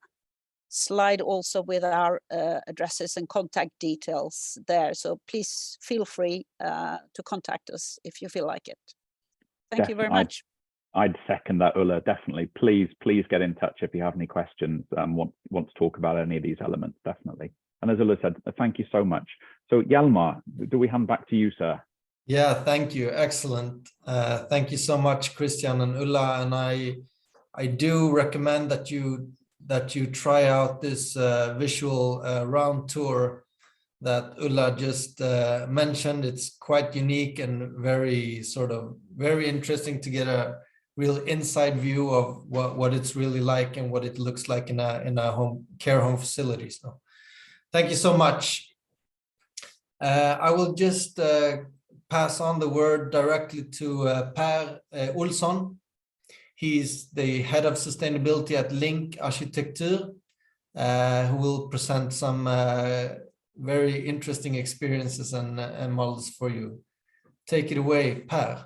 slide also with our addresses and contact details there. So please feel free to contact us if you feel like it. Thank you very much. I'd second that, Ulla. Definitely. Please get in touch if you have any questions, want to talk about any of these elements, definitely. And as Ulla said, thank you so much. So Hjalmar, do we hand back to you, sir? Yeah, thank you. Excellent. Thank you so much, Christian and Ulla. And I do recommend that you try out this visual round tour that Ulla just mentioned. It's quite unique and very interesting to get a real inside view of what it's really like and what it looks like in a care home facility. So thank you so much. I will just pass on the word directly to Per Olsson. He's the head of sustainability at Link Arkitektur, who will present some very interesting experiences and models for you. Take it away, Per.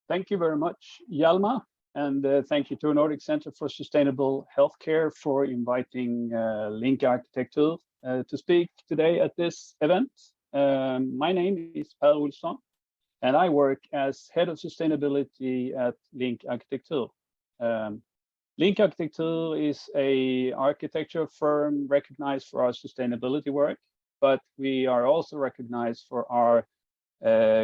Thank you very much, Hjalmar, and thank you to Nordic Center for Sustainable Healthcare for inviting Link Arkitektur to speak today at this event. My name is Per Olsson, and I work as head of sustainability at Link Arkitektur. Link Arkitektur is an architecture firm recognized for our sustainability work, but we are also recognized for our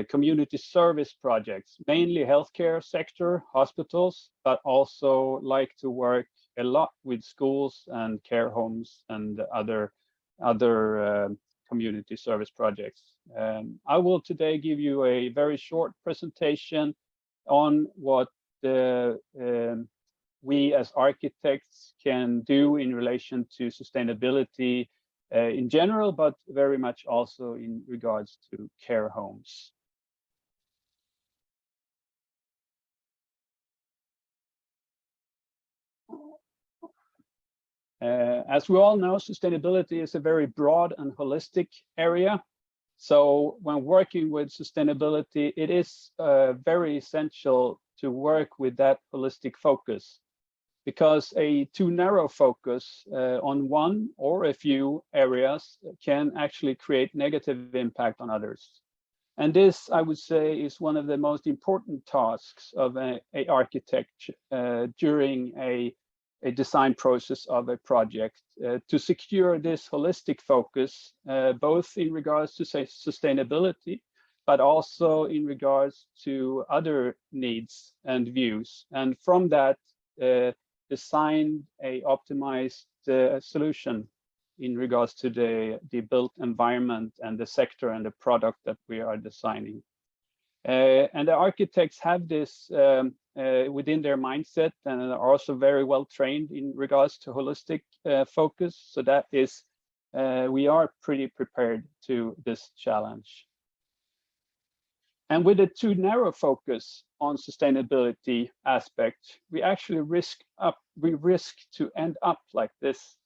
community service projects, mainly healthcare sector, hospitals, but also like to work a lot with schools and care homes and other community service projects. I will today give you a very short presentation on what we as architects can do in relation to sustainability in general, but very much also in regards to care homes. As we all know, sustainability is a very broad and holistic area. So when working with sustainability, it is very essential to work with that holistic focus, because a too narrow focus on one or a few areas can actually create negative impact on others. And this, I would say, is one of the most important tasks of an architect during a design process of a project, to secure this holistic focus, both in regards to say sustainability, but also in regards to other needs and views. And from that, design a optimized solution in regards to the built environment and the sector and the product that we are designing. And the architects have this within their mindset and are also very well trained in regards to holistic focus. So that is, we are pretty prepared to this challenge. And with a too narrow focus on sustainability aspect, we actually risk to end up like this.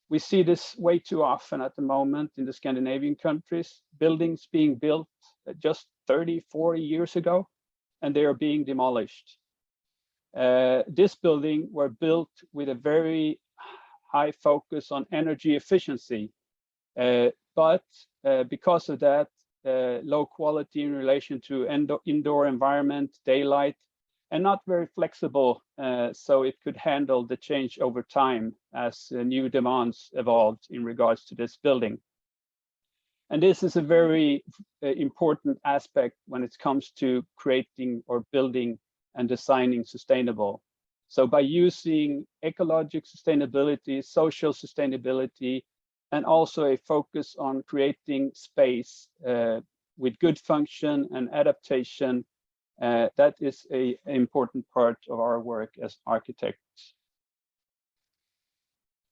We see this way too often at the moment in the Scandinavian countries, buildings being built just 30, 40 years ago, and they are being demolished. This building were built with a very high focus on energy efficiency, but because of that, low quality in relation to indoor environment, daylight, and not very flexible, so it could handle the change over time as new demands evolved in regards to this building. And this is a very important aspect when it comes to creating or building and designing sustainable. So by using ecological sustainability, social sustainability, and also a focus on creating space with good function and adaptation, that is an important part of our work as architects.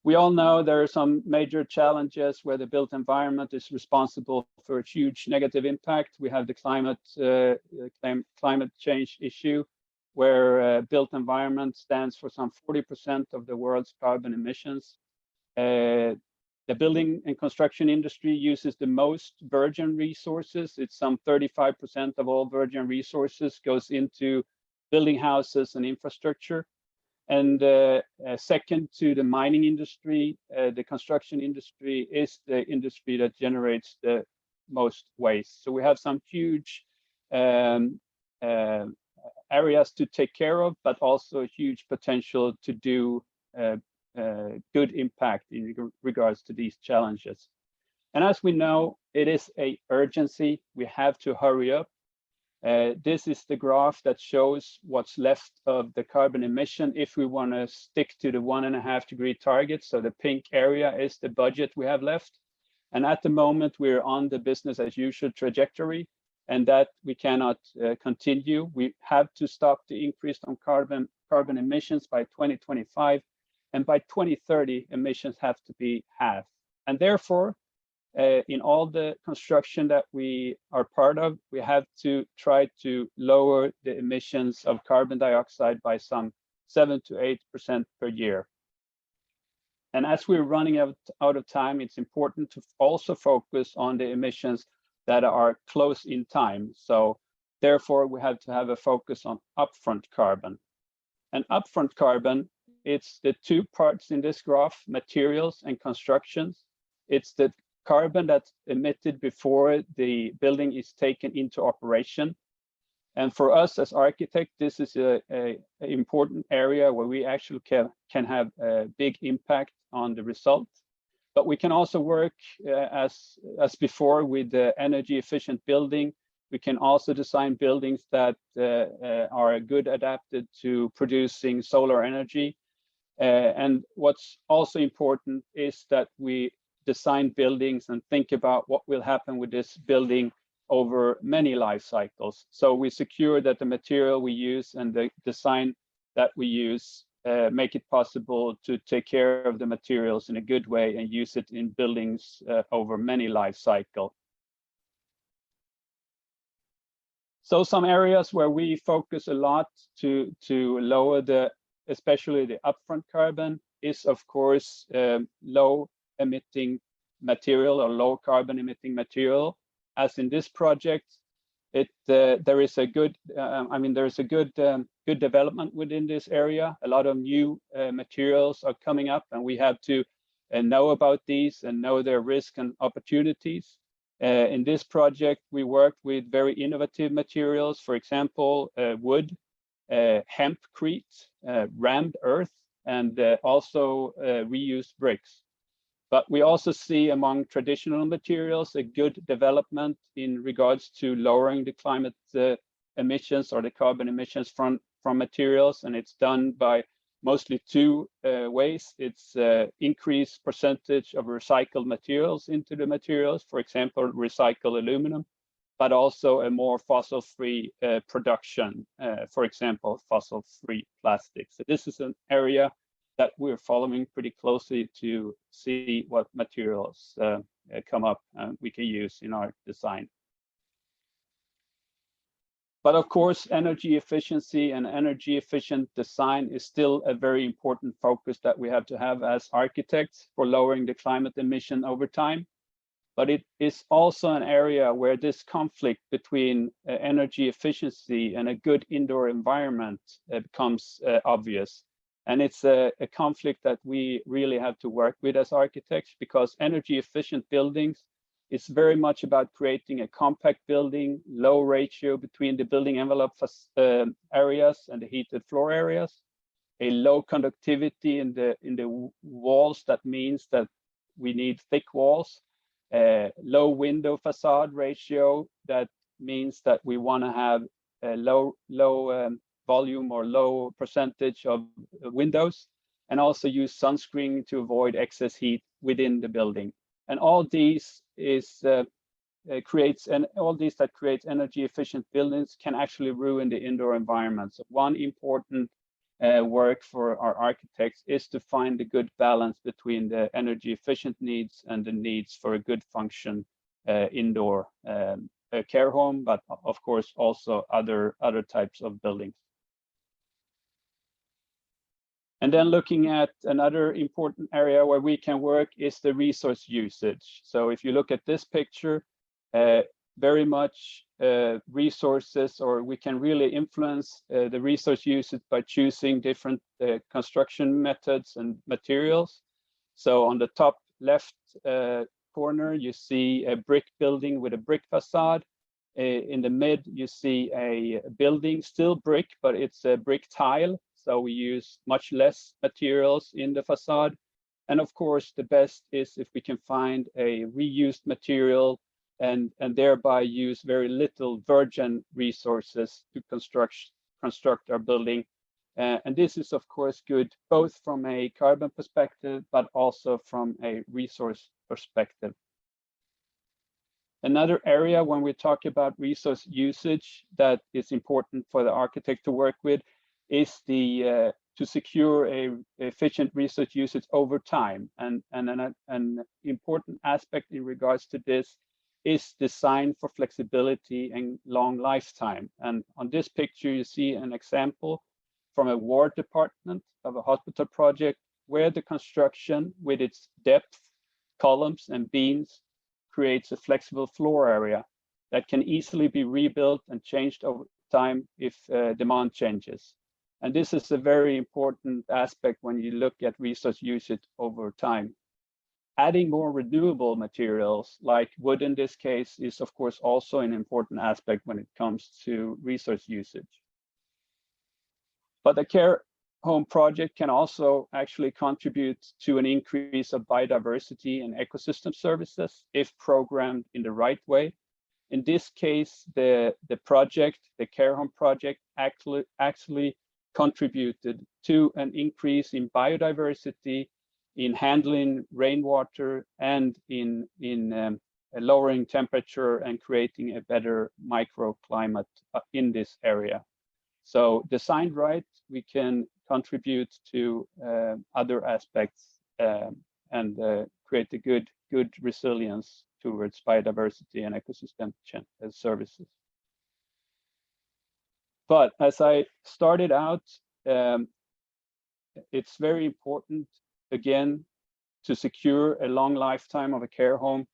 We all know there are some major challenges where the built environment is responsible for a huge negative impact. We have the climate change issue, where built environment stands for some 40% of the world's carbon emissions. The building and construction industry uses the most virgin resources. It's some 35% of all virgin resources goes into building houses and infrastructure. And second to the mining industry, the construction industry is the industry that generates the most waste. So we have some huge areas to take care of, but also a huge potential to do good impact in regards to these challenges. And as we know, it is an urgency. We have to hurry up. This is the graph that shows what's left of the carbon emission if we want to stick to the 1.5-degree target. So the pink area is the budget we have left. And at the moment, we're on the business as usual trajectory, and that we cannot continue. We have to stop the increase on carbon emissions by 2025. And by 2030, emissions have to be halved. And therefore, in all the construction that we are part of, we have to try to lower the emissions of carbon dioxide by some 7 to 8% per year. And as we're running out of time, it's important to also focus on the emissions that are close in time. So therefore, we have to have a focus on upfront carbon. And upfront carbon, it's the two parts in this graph, materials and constructions. It's the carbon that's emitted before the building is taken into operation. And for us as architects, this is an important area where we actually can have a big impact on the result. But we can also work as before with the energy efficient building. We can also design buildings that are good adapted to producing solar energy. And what's also important is that we design buildings and think about what will happen with this building over many life cycles. So we secure that the material we use and the design that we use make it possible to take care of the materials in a good way and use it in buildings over many life cycles. So some areas where we focus a lot to lower especially the upfront carbon is, of course, low emitting material or low carbon emitting material. As in this project, there is a good, good development within this area. A lot of new materials are coming up, and we have to know about these and know their risks and opportunities. In this project, we worked with very innovative materials, for example, wood, hempcrete, rammed earth, and also reused bricks. But we also see among traditional materials a good development in regards to lowering the climate emissions or the carbon emissions from materials, and it's done by mostly two ways. It's increased percentage of recycled materials into the materials, for example, recycled aluminum, but also a more fossil-free production, for example, fossil-free plastics. So this is an area that we're following pretty closely to see what materials come up and we can use in our design. But of course, energy efficiency and energy efficient design is still a very important focus that we have to have as architects for lowering the climate emission over time. But it is also an area where this conflict between energy efficiency and a good indoor environment becomes obvious. And it's a conflict that we really have to work with as architects, because energy efficient buildings is very much about creating a compact building, low ratio between the building envelope areas and the heated floor areas, a low conductivity in the walls. That means that we need thick walls, low window facade ratio. That means that we want to have a low volume or low percentage of windows, and also use sunscreen to avoid excess heat within the building. And all these creates energy efficient buildings can actually ruin the indoor environment. So one important work for our architects is to find a good balance between the energy efficient needs and the needs for a good function indoor care home, but of course also other types of buildings. And then looking at another important area where we can work is the resource usage. So if you look at this picture, very much resources, or we can really influence the resource usage by choosing different construction methods and materials. So on the top left corner, you see a brick building with a brick facade. In the mid, you see a building, still brick, but it's a brick tile. So we use much less materials in the facade. And of course, the best is if we can find a reused material and thereby use very little virgin resources to construct our building. And this is, of course, good both from a carbon perspective, but also from a resource perspective. Another area when we talk about resource usage that is important for the architect to work with is the to secure a efficient resource usage over time. And an important aspect in regards to this is design for flexibility and long lifetime. And on this picture, you see an example from a ward department of a hospital project where the construction with its depth, columns and beams creates a flexible floor area that can easily be rebuilt and changed over time if demand changes. And this is a very important aspect when you look at resource usage over time. Adding more renewable materials like wood in this case is of course also an important aspect when it comes to resource usage. But the care home project can also actually contribute to an increase of biodiversity and ecosystem services if programmed in the right way. In this case, the project, the care home project, actually contributed to an increase in biodiversity, in handling rainwater, and in lowering temperature and creating a better microclimate in this area. So designed right, we can contribute to other aspects and create a good resilience towards biodiversity and ecosystem services. But as I started out, it's very important, again, to secure a long lifetime of a care home,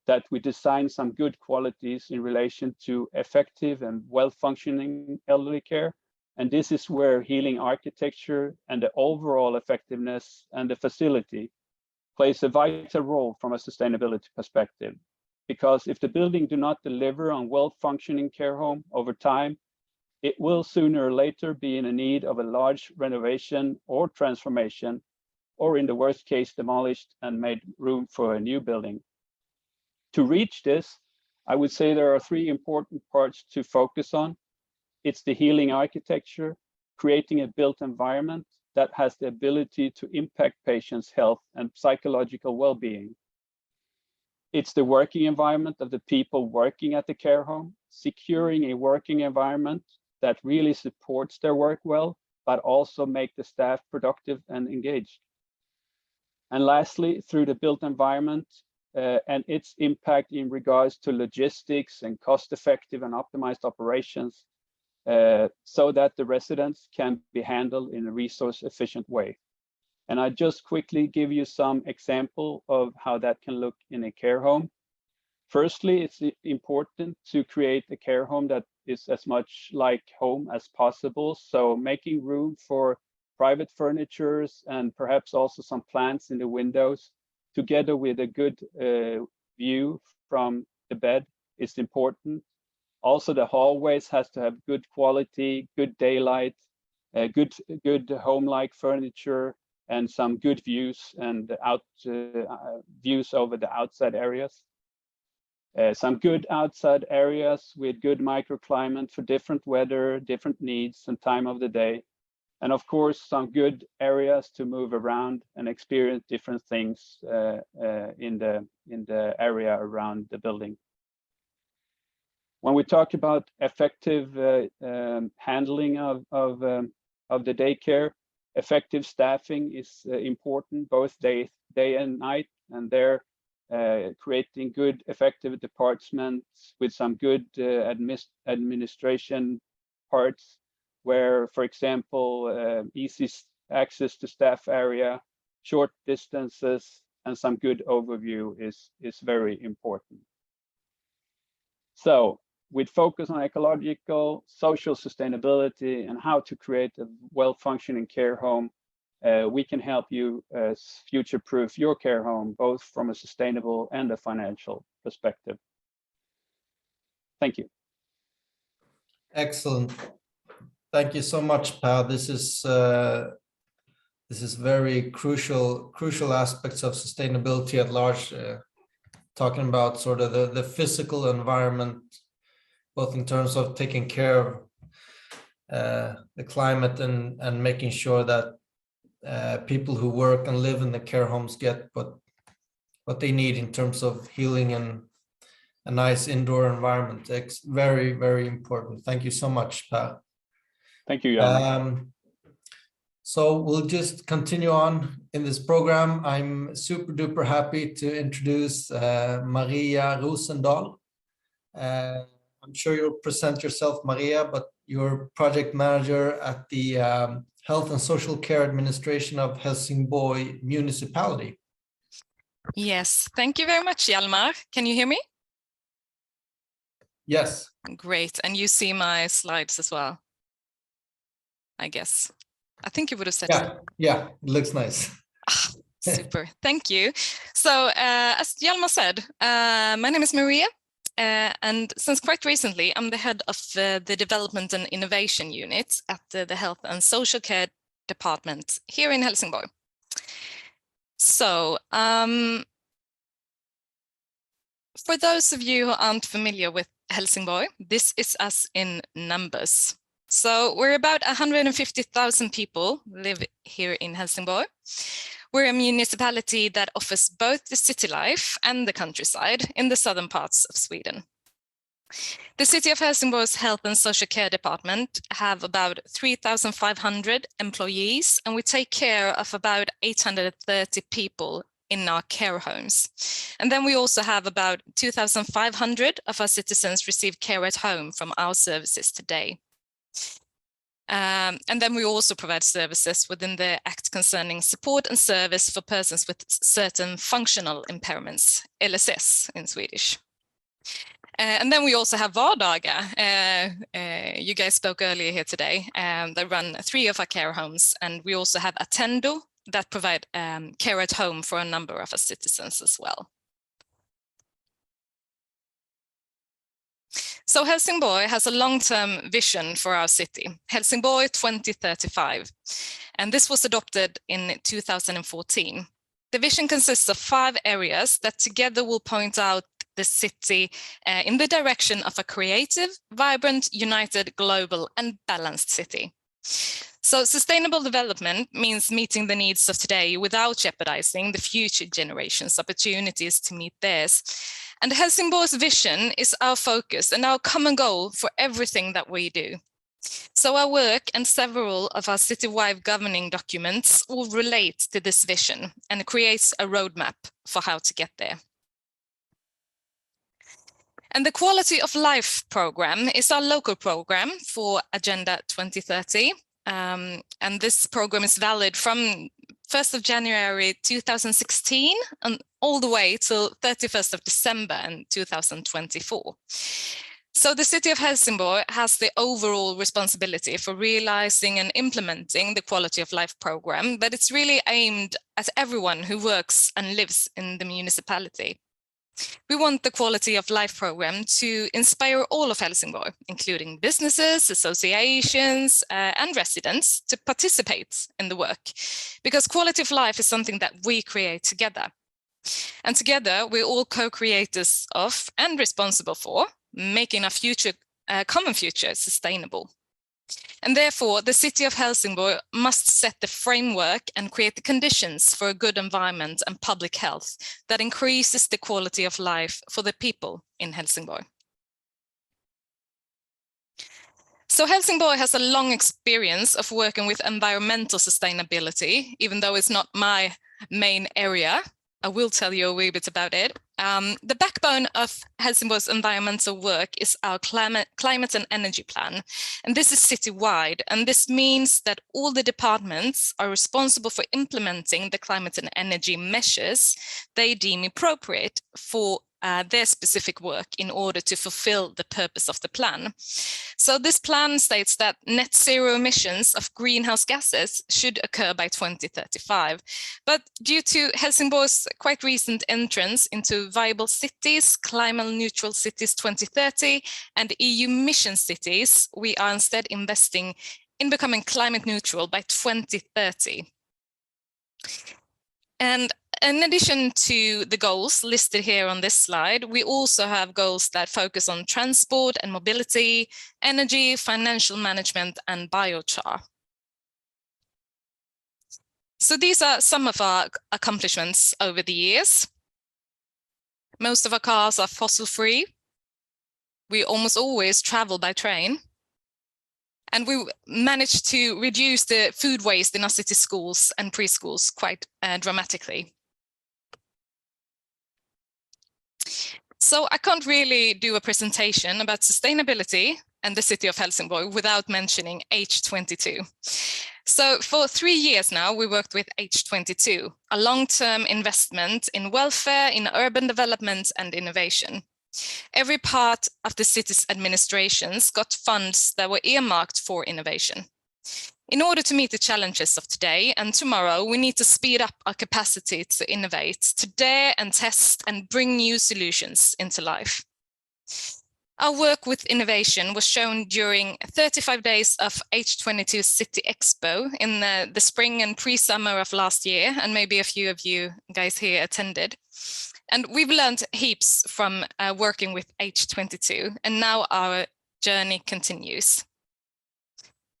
that we design some good qualities in relation to effective and well-functioning elderly care. And this is where healing architecture and the overall effectiveness and the facility plays a vital role from a sustainability perspective. Because if the building do not deliver on well-functioning care home over time, it will sooner or later be in a need of a large renovation or transformation, or in the worst case, demolished and made room for a new building. To reach this, I would say there are three important parts to focus on. It's the healing architecture, creating a built environment that has the ability to impact patients' health and psychological well-being. It's the working environment of the people working at the care home, securing a working environment that really supports their work well, but also make the staff productive and engaged. And lastly, through the built environment and its impact in regards to logistics and cost-effective and optimized operations, so that the residents can be handled in a resource-efficient way. And I just quickly give you some example of how that can look in a care home. Firstly, it's important to create a care home that is as much like home as possible. So making room for private furnitures and perhaps also some plants in the windows, together with a good view from the bed, is important. Also, the hallways has to have good quality, good daylight, good home-like furniture, and some good views and views over the outside areas. Some good outside areas with good microclimate for different weather, different needs and time of the day. And of course, some good areas to move around and experience different things in the area around the building. When we talk about effective handling of the daycare, effective staffing is important both day and night, and they're creating good effective departments with some good administration parts, where, for example, easy access to staff area, short distances, and some good overview is very important. So with focus on ecological, social sustainability, and how to create a well-functioning care home, we can help you future-proof your care home, both from a sustainable and a financial perspective. Thank you. Excellent. Thank you so much, Per. This is very crucial aspects of sustainability at large, talking about sort of the physical environment, both in terms of taking care of the climate and making sure that people who work and live in the care homes get what they need in terms of healing and a nice indoor environment. It's very, very important. Thank you so much, Per. Thank you, Hjalmar. So we'll just continue on in this program. I'm super duper happy to introduce Maria Rosendahl. I'm sure you'll present yourself, Maria, but you're project manager at the Health and Social Care Administration of Helsingborg municipality. Yes, thank you very much, Hjalmar. Can you hear me? Yes. Great, and you see my slides as well, I guess. I think you would have said so. Yeah, it looks nice. Super, thank you. So as Hjalmar said, my name is Maria, and since quite recently, I'm the head of the Development and Innovation Unit at the Health and Social Care Department here in Helsingborg. So for those of you who aren't familiar with Helsingborg, this is us in numbers. So we're about 150,000 people live here in Helsingborg. We're a municipality that offers both the city life and the countryside in the southern parts of Sweden. The City of Helsingborg's Health and Social Care Department have about 3,500 employees, and we take care of about 830 people in our care homes. And then we also have about 2,500 of our citizens receive care at home from our services today. And then we also provide services within the Act concerning support and service for persons with certain functional impairments, LSS in Swedish. And then we also have Vardaga. You guys spoke earlier here today. They run 3 of our care homes, and we also have Attendo that provide care at home for a number of our citizens as well. So Helsingborg has a long-term vision for our city, Helsingborg 2035, and this was adopted in 2014. The vision consists of 5 areas that together will point out the city in the direction of a creative, vibrant, united, global, and balanced city. So sustainable development means meeting the needs of today without jeopardizing the future generations' opportunities to meet theirs. And Helsingborg's vision is our focus and our common goal for everything that we do. So our work and several of our citywide governing documents all relate to this vision and creates a roadmap for how to get there. And the Quality of Life program is our local program for Agenda 2030. And this program is valid from 1st of January 2016 and all the way till 31st of December in 2024. So the City of Helsingborg has the overall responsibility for realizing and implementing the Quality of Life program, but it's really aimed at everyone who works and lives in the municipality. We want the Quality of Life program to inspire all of Helsingborg, including businesses, associations, and residents to participate in the work, because quality of life is something that we create together. And together, we're all co-creators of and responsible for making our common future sustainable. And therefore, the City of Helsingborg must set the framework and create the conditions for a good environment and public health that increases the quality of life for the people in Helsingborg. So Helsingborg has a long experience of working with environmental sustainability, even though it's not my main area. I will tell you a wee bit about it. The backbone of Helsingborg's environmental work is our climate and energy plan. And this is citywide. And this means that all the departments are responsible for implementing the climate and energy measures they deem appropriate for their specific work in order to fulfill the purpose of the plan. So this plan states that net zero emissions of greenhouse gases should occur by 2035. But due to Helsingborg's quite recent entrance into Viable Cities, Climate Neutral Cities 2030 and EU Mission Cities, we are instead investing in becoming climate neutral by 2030. And in addition to the goals listed here on this slide, we also have goals that focus on transport and mobility, energy, financial management, and biochar. So these are some of our accomplishments over the years. Most of our cars are fossil-free. We almost always travel by train. And we managed to reduce the food waste in our city schools and preschools quite dramatically. So I can't really do a presentation about sustainability and the city of Helsingborg without mentioning H22. So for 3 years now, we worked with H22, a long-term investment in welfare, in urban development and innovation. Every part of the city's administrations got funds that were earmarked for innovation. In order to meet the challenges of today and tomorrow, we need to speed up our capacity to innovate, to dare and test and bring new solutions into life. Our work with innovation was shown during 35 days of H22 City Expo in the spring and pre-summer of last year, and maybe a few of you guys here attended. And we've learned heaps from working with H22, and now our journey continues.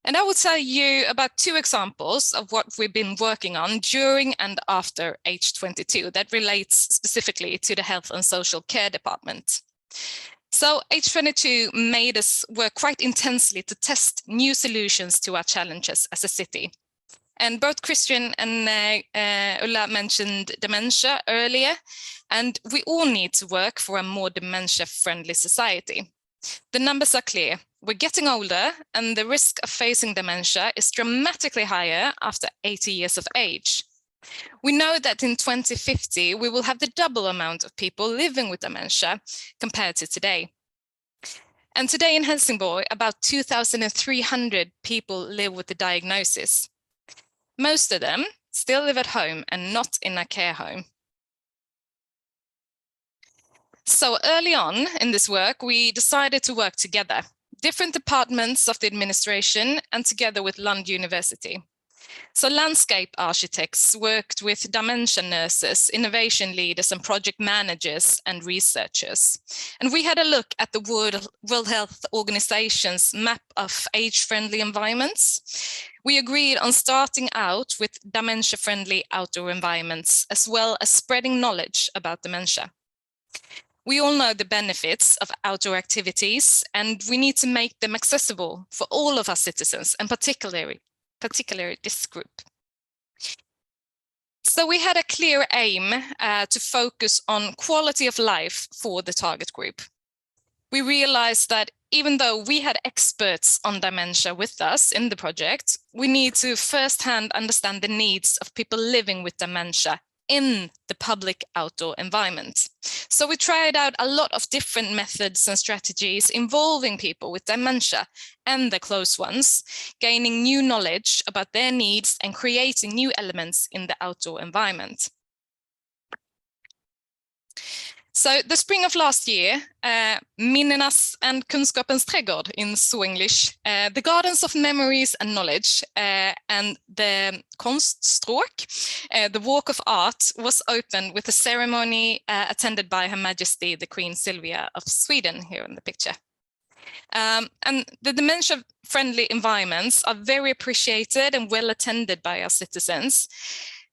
And I will tell you about 2 examples of what we've been working on during and after H22 that relates specifically to the Health and Social Care Department. So H22 made us work quite intensely to test new solutions to our challenges as a city. And both Christian and Ulla mentioned dementia earlier, and we all need to work for a more dementia-friendly society. The numbers are clear. We're getting older, and the risk of facing dementia is dramatically higher after 80 years of age. We know that in 2050, we will have the double amount of people living with dementia compared to today. And today in Helsingborg, about 2,300 people live with the diagnosis. Most of them still live at home and not in a care home. So early on in this work, we decided to work together, different departments of the administration and together with Lund University. So landscape architects worked with dementia nurses, innovation leaders and project managers and researchers. And we had a look at the World Health Organization's map of age-friendly environments. We agreed on starting out with dementia-friendly outdoor environments, as well as spreading knowledge about dementia. We all know the benefits of outdoor activities, and we need to make them accessible for all of our citizens, and particularly this group. So we had a clear aim to focus on quality of life for the target group. We realized that even though we had experts on dementia with us in the project, we need to firsthand understand the needs of people living with dementia in the public outdoor environment. So we tried out a lot of different methods and strategies involving people with dementia and their close ones, gaining new knowledge about their needs and creating new elements in the outdoor environment. So the spring of last year, Minnenas and Kunskapens trädgård in English, the Gardens of Memories and Knowledge and the Konststråk, the Walk of Art, was opened with a ceremony attended by Her Majesty the Queen Silvia of Sweden here in the picture. And the dementia-friendly environments are very appreciated and well attended by our citizens.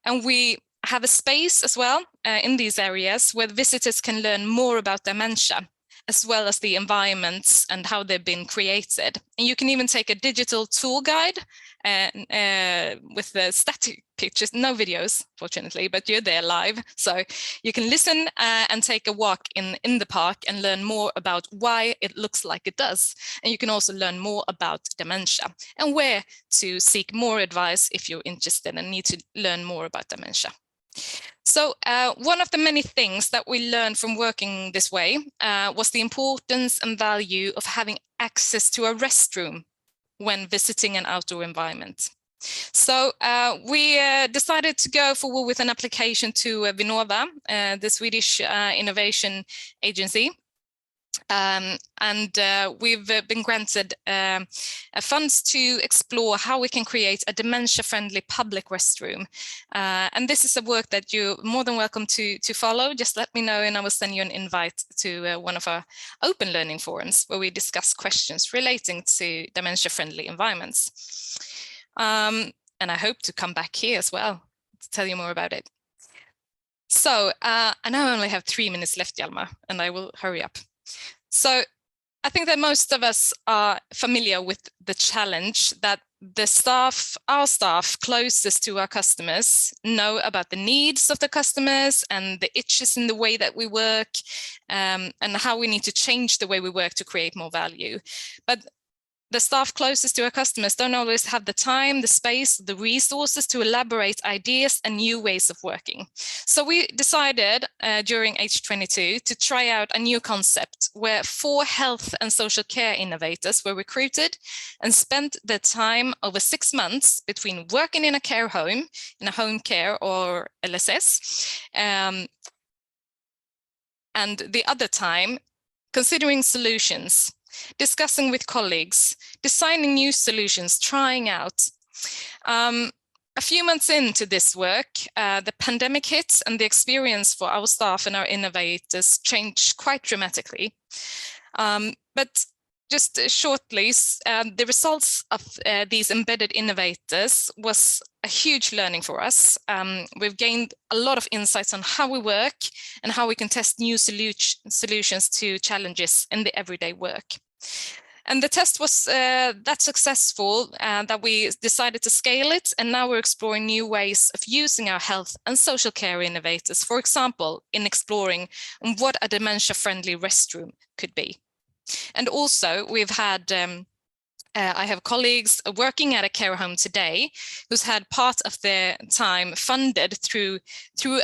And we have a space as well in these areas where visitors can learn more about dementia, as well as the environments and how they've been created. And you can even take a digital tour guide with the static pictures, no videos, fortunately, but you're there live. So you can listen and take a walk in the park and learn more about why it looks like it does. And you can also learn more about dementia and where to seek more advice if you're interested and need to learn more about dementia. So one of the many things that we learned from working this way was the importance and value of having access to a restroom when visiting an outdoor environment. So we decided to go forward with an application to Vinnova, the Swedish innovation agency. We've been granted funds to explore how we can create a dementia-friendly public restroom. And this is a work that you're more than welcome to follow. Just let me know and I will send you an invite to one of our open learning forums where we discuss questions relating to dementia-friendly environments. And I hope to come back here as well to tell you more about it. So I now only have 3 minutes left, Hjalmar, and I will hurry up. So I think that most of us are familiar with the challenge that our staff closest to our customers know about the needs of the customers and the itches in the way that we work, and how we need to change the way we work to create more value. But the staff closest to our customers don't always have the time, the space, the resources to elaborate ideas and new ways of working. So we decided during H22 to try out a new concept where 4 health and social care innovators were recruited and spent their time over 6 months between working in a care home, in a home care or LSS, and the other time considering solutions, discussing with colleagues, designing new solutions, trying out. A few months into this work, the pandemic hit and the experience for our staff and our innovators changed quite dramatically. But just shortly, the results of these embedded innovators was a huge learning for us. We've gained a lot of insights on how we work and how we can test new solutions to challenges in the everyday work. And the test was that successful that we decided to scale it. And now we're exploring new ways of using our health and social care innovators, for example, in exploring what a dementia-friendly restroom could be. And also we've had, I have colleagues working at a care home today who's had part of their time funded through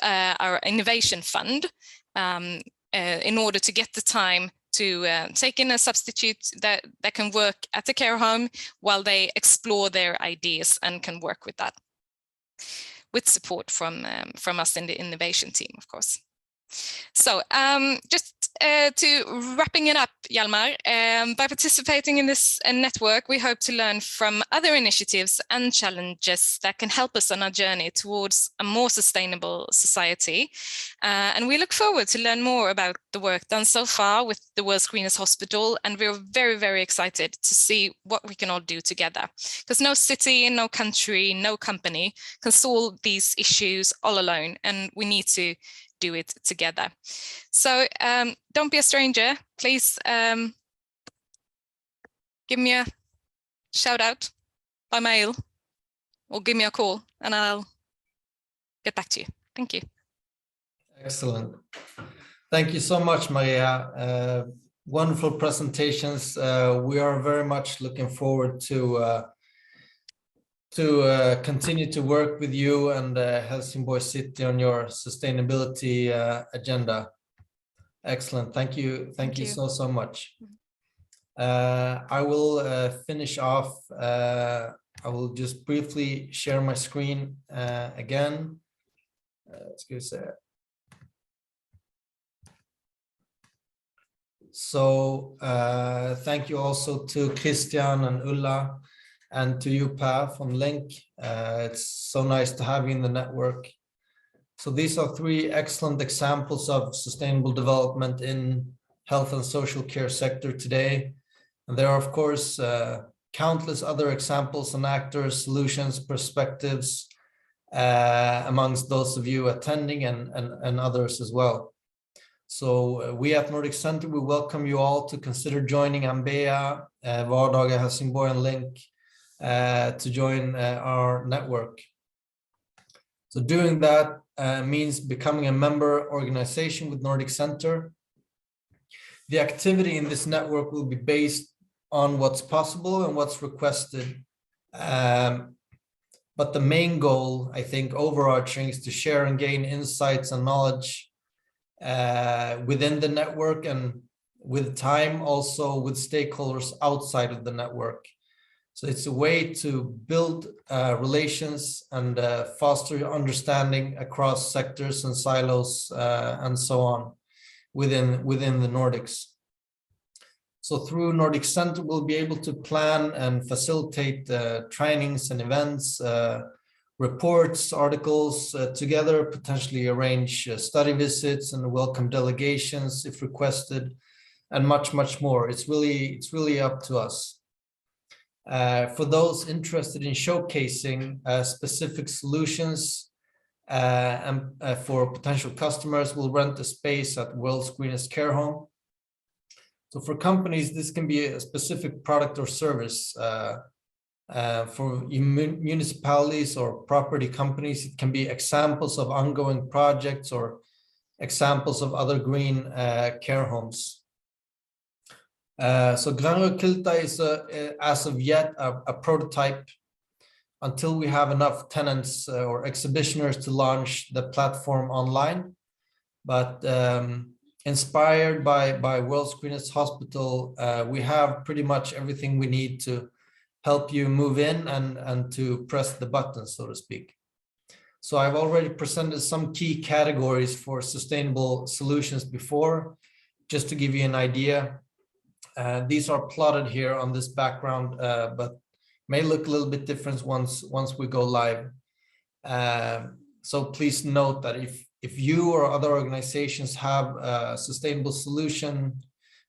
our innovation fund in order to get the time to take in a substitute that can work at the care home while they explore their ideas and can work with that, with support from us in the innovation team, of course. So just to wrapping it up, Hjalmar, by participating in this network, we hope to learn from other initiatives and challenges that can help us on our journey towards a more sustainable society. And we look forward to learn more about the work done so far with the world's greenest hospital. And we're very, very excited to see what we can all do together. Because no city, no country, no company can solve these issues all alone. And we need to do it together. So don't be a stranger. Please give me a shout out by mail or give me a call and I'll get back to you. Thank you. Excellent. Thank you so much, Maria. Wonderful presentations. We are very much looking forward to continue to work with you and Helsingborg City on your sustainability agenda. Excellent. Thank you. Thank you so much. I will finish off. I will just briefly share my screen again. Let's go say it. So thank you also to Christian and Ulla, and to you, Per, from Link. It's so nice to have you in the network. So these are 3 excellent examples of sustainable development in health and social care sector today. And there are, of course, countless other examples and actors, solutions, perspectives, amongst those of you attending and others as well. So we at Nordic Center, we welcome you all to consider joining AMBEA, Vardaga, Helsingborg, and Link, to join our network. So doing that means becoming a member organization with Nordic Center. The activity in this network will be based on what's possible and what's requested. But the main goal, I think, overarching, is to share and gain insights and knowledge within the network, and with time also with stakeholders outside of the network. So it's a way to build relations and foster understanding across sectors and silos and so on within the Nordics. So through Nordic Center, we'll be able to plan and facilitate trainings and events, reports, articles together, potentially arrange study visits and welcome delegations if requested, and much more. It's really up to us. For those interested in showcasing specific solutions and for potential customers, we'll rent a space at World's Greenest Care Home. So for companies, this can be a specific product or service. For municipalities or property companies, it can be examples of ongoing projects or examples of other green care homes. So Grönrökulta is as of yet a prototype until we have enough tenants or exhibitioners to launch the platform online. But inspired by World's Greenest Hospital, we have pretty much everything we need to help you move in and to press the button, so to speak. So I've already presented some key categories for sustainable solutions before, just to give you an idea. These are plotted here on this background, but may look a little bit different once we go live. So please note that if you or other organizations have a sustainable solution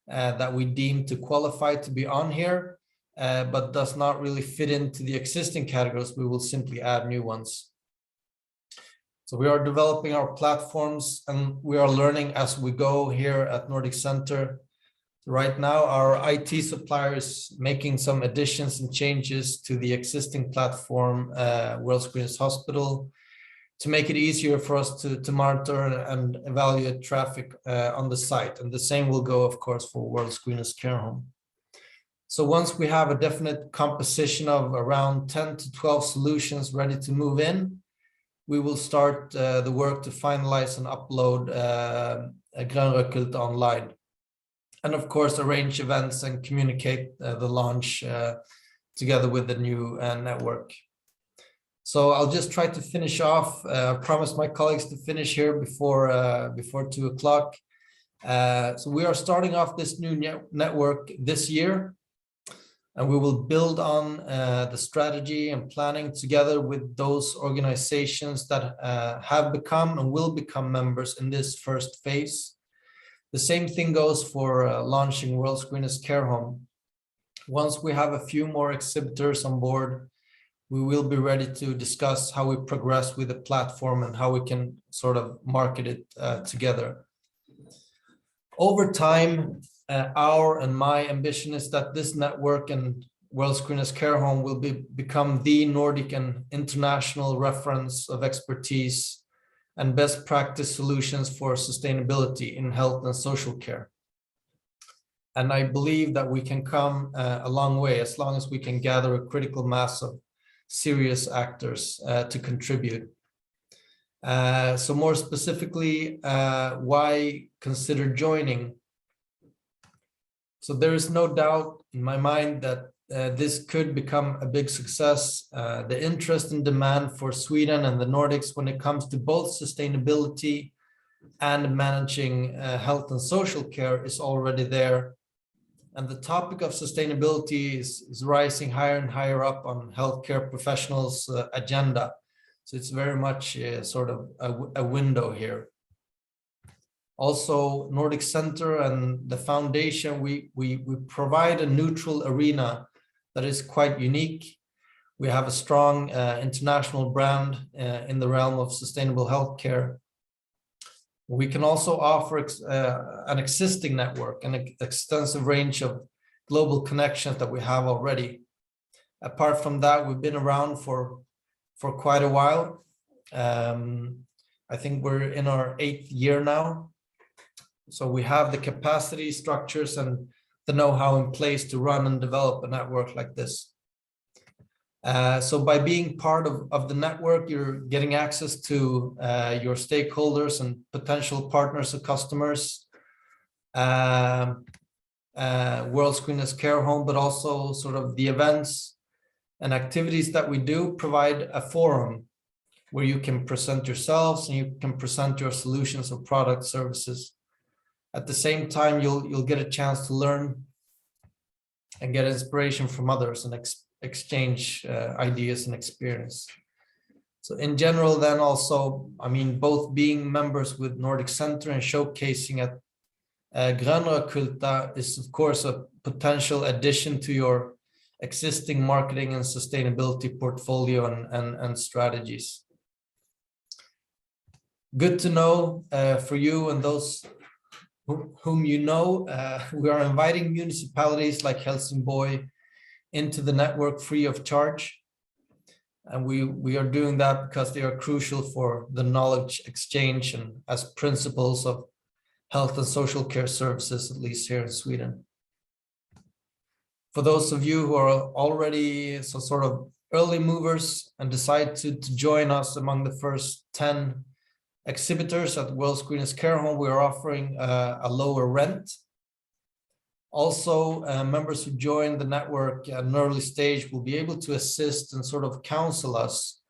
that we deem to qualify to be on here, but does not really fit into the existing categories, we will simply add new ones. So we are developing our platforms and we are learning as we go here at Nordic Center. Right now, our IT supplier is making some additions and changes to the existing platform, World's Greenest Hospital, to make it easier for us to monitor and evaluate traffic on the site. And the same will go, of course, for World's Greenest Care Home. So once we have a definite composition of around 10 to 12 solutions ready to move in, we will start the work to finalize and upload Grönrökulta online. And of course, arrange events and communicate the launch together with the new network. So I'll just try to finish off. I promised my colleagues to finish here before 2 o'clock. So we are starting off this new network this year, and we will build on the strategy and planning together with those organizations that have become and will become members in this first phase. The same thing goes for launching World's Greenest Care Home. Once we have a few more exhibitors on board, we will be ready to discuss how we progress with the platform and how we can sort of market it together. Over time, our and my ambition is that this network and World's Greenest Care Home will become the Nordic and international reference of expertise and best practice solutions for sustainability in health and social care. And I believe that we can come a long way as long as we can gather a critical mass of serious actors to contribute. So more specifically, why consider joining? So there is no doubt in my mind that this could become a big success. The interest and demand for Sweden and the Nordics when it comes to both sustainability and managing health and social care is already there. And the topic of sustainability is rising higher and higher up on healthcare professionals' agenda. So it's very much sort of a window here. Also, Nordic Center and the foundation, we provide a neutral arena that is quite unique. We have a strong international brand in the realm of sustainable healthcare. We can also offer an existing network and an extensive range of global connections that we have already. Apart from that, we've been around for quite a while. I think we're in our 8th year now. So we have the capacity, structures, and the know-how in place to run and develop a network like this. So by being part of the network, you're getting access to your stakeholders and potential partners or customers, World's Greenest Care Home, but also sort of the events and activities that we do provide a forum where you can present yourselves and you can present your solutions or product services. At the same time, you'll get a chance to learn and get inspiration from others and exchange ideas and experience. So in general, then also, I mean, both being members with Nordic Center and showcasing at Grönrökulta is of course a potential addition to your existing marketing and sustainability portfolio and strategies. Good to know for you and those whom you know, we are inviting municipalities like Helsingborg into the network free of charge. And we are doing that because they are crucial for the knowledge exchange and as principles of health and social care services, at least here in Sweden. For those of you who are already some sort of early movers and decide to join us among the first 10 exhibitors at the World's Greenest Care Home, we are offering a lower rent. Also, members who join the network at an early stage will be able to assist and sort of counsel us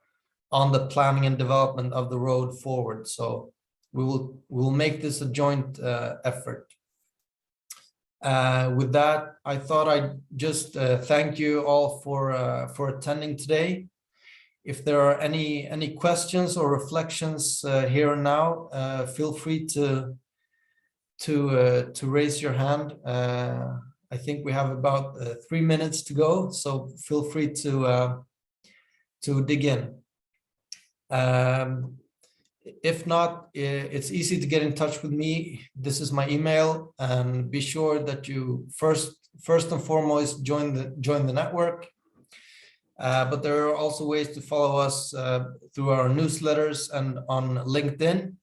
on the planning and development of the road forward. So we will make this a joint effort. With that, I thought I'd just thank you all for attending today. If there are any questions or reflections here and now, feel free to raise your hand. I think we have about 3 minutes to go, so feel free to dig in. If not, it's easy to get in touch with me. This is my email, and be sure that you first and foremost join the network. But there are also ways to follow us through our newsletters and on LinkedIn.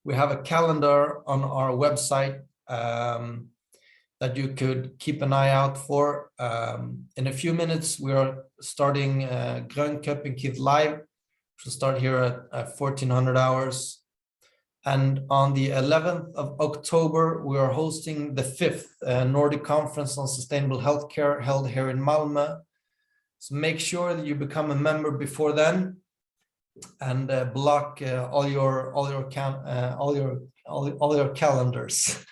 We have a calendar on our website that you could keep an eye out for. In a few minutes, we are starting Grönköping Live. We'll start here at 1400 hours. And on the 11th of October, we are hosting the 5th Nordic Conference on Sustainable Healthcare held here in Malmö. So make sure that you become a member before then, and block all your calendars.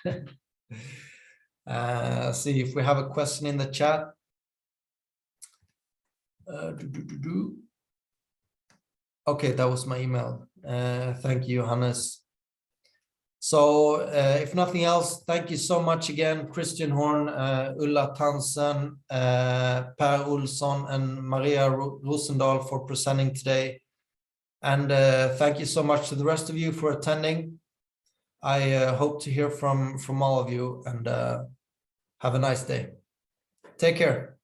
See if we have a question in the chat. Okay, that was my email. Thank you, Johannes. So if nothing else, thank you so much again, Christian Horne, Ulla Tansen, Per Olsson, and Maria Rosendahl for presenting today. And thank you so much to the rest of you for attending. I hope to hear from all of you, and have a nice day. Take care.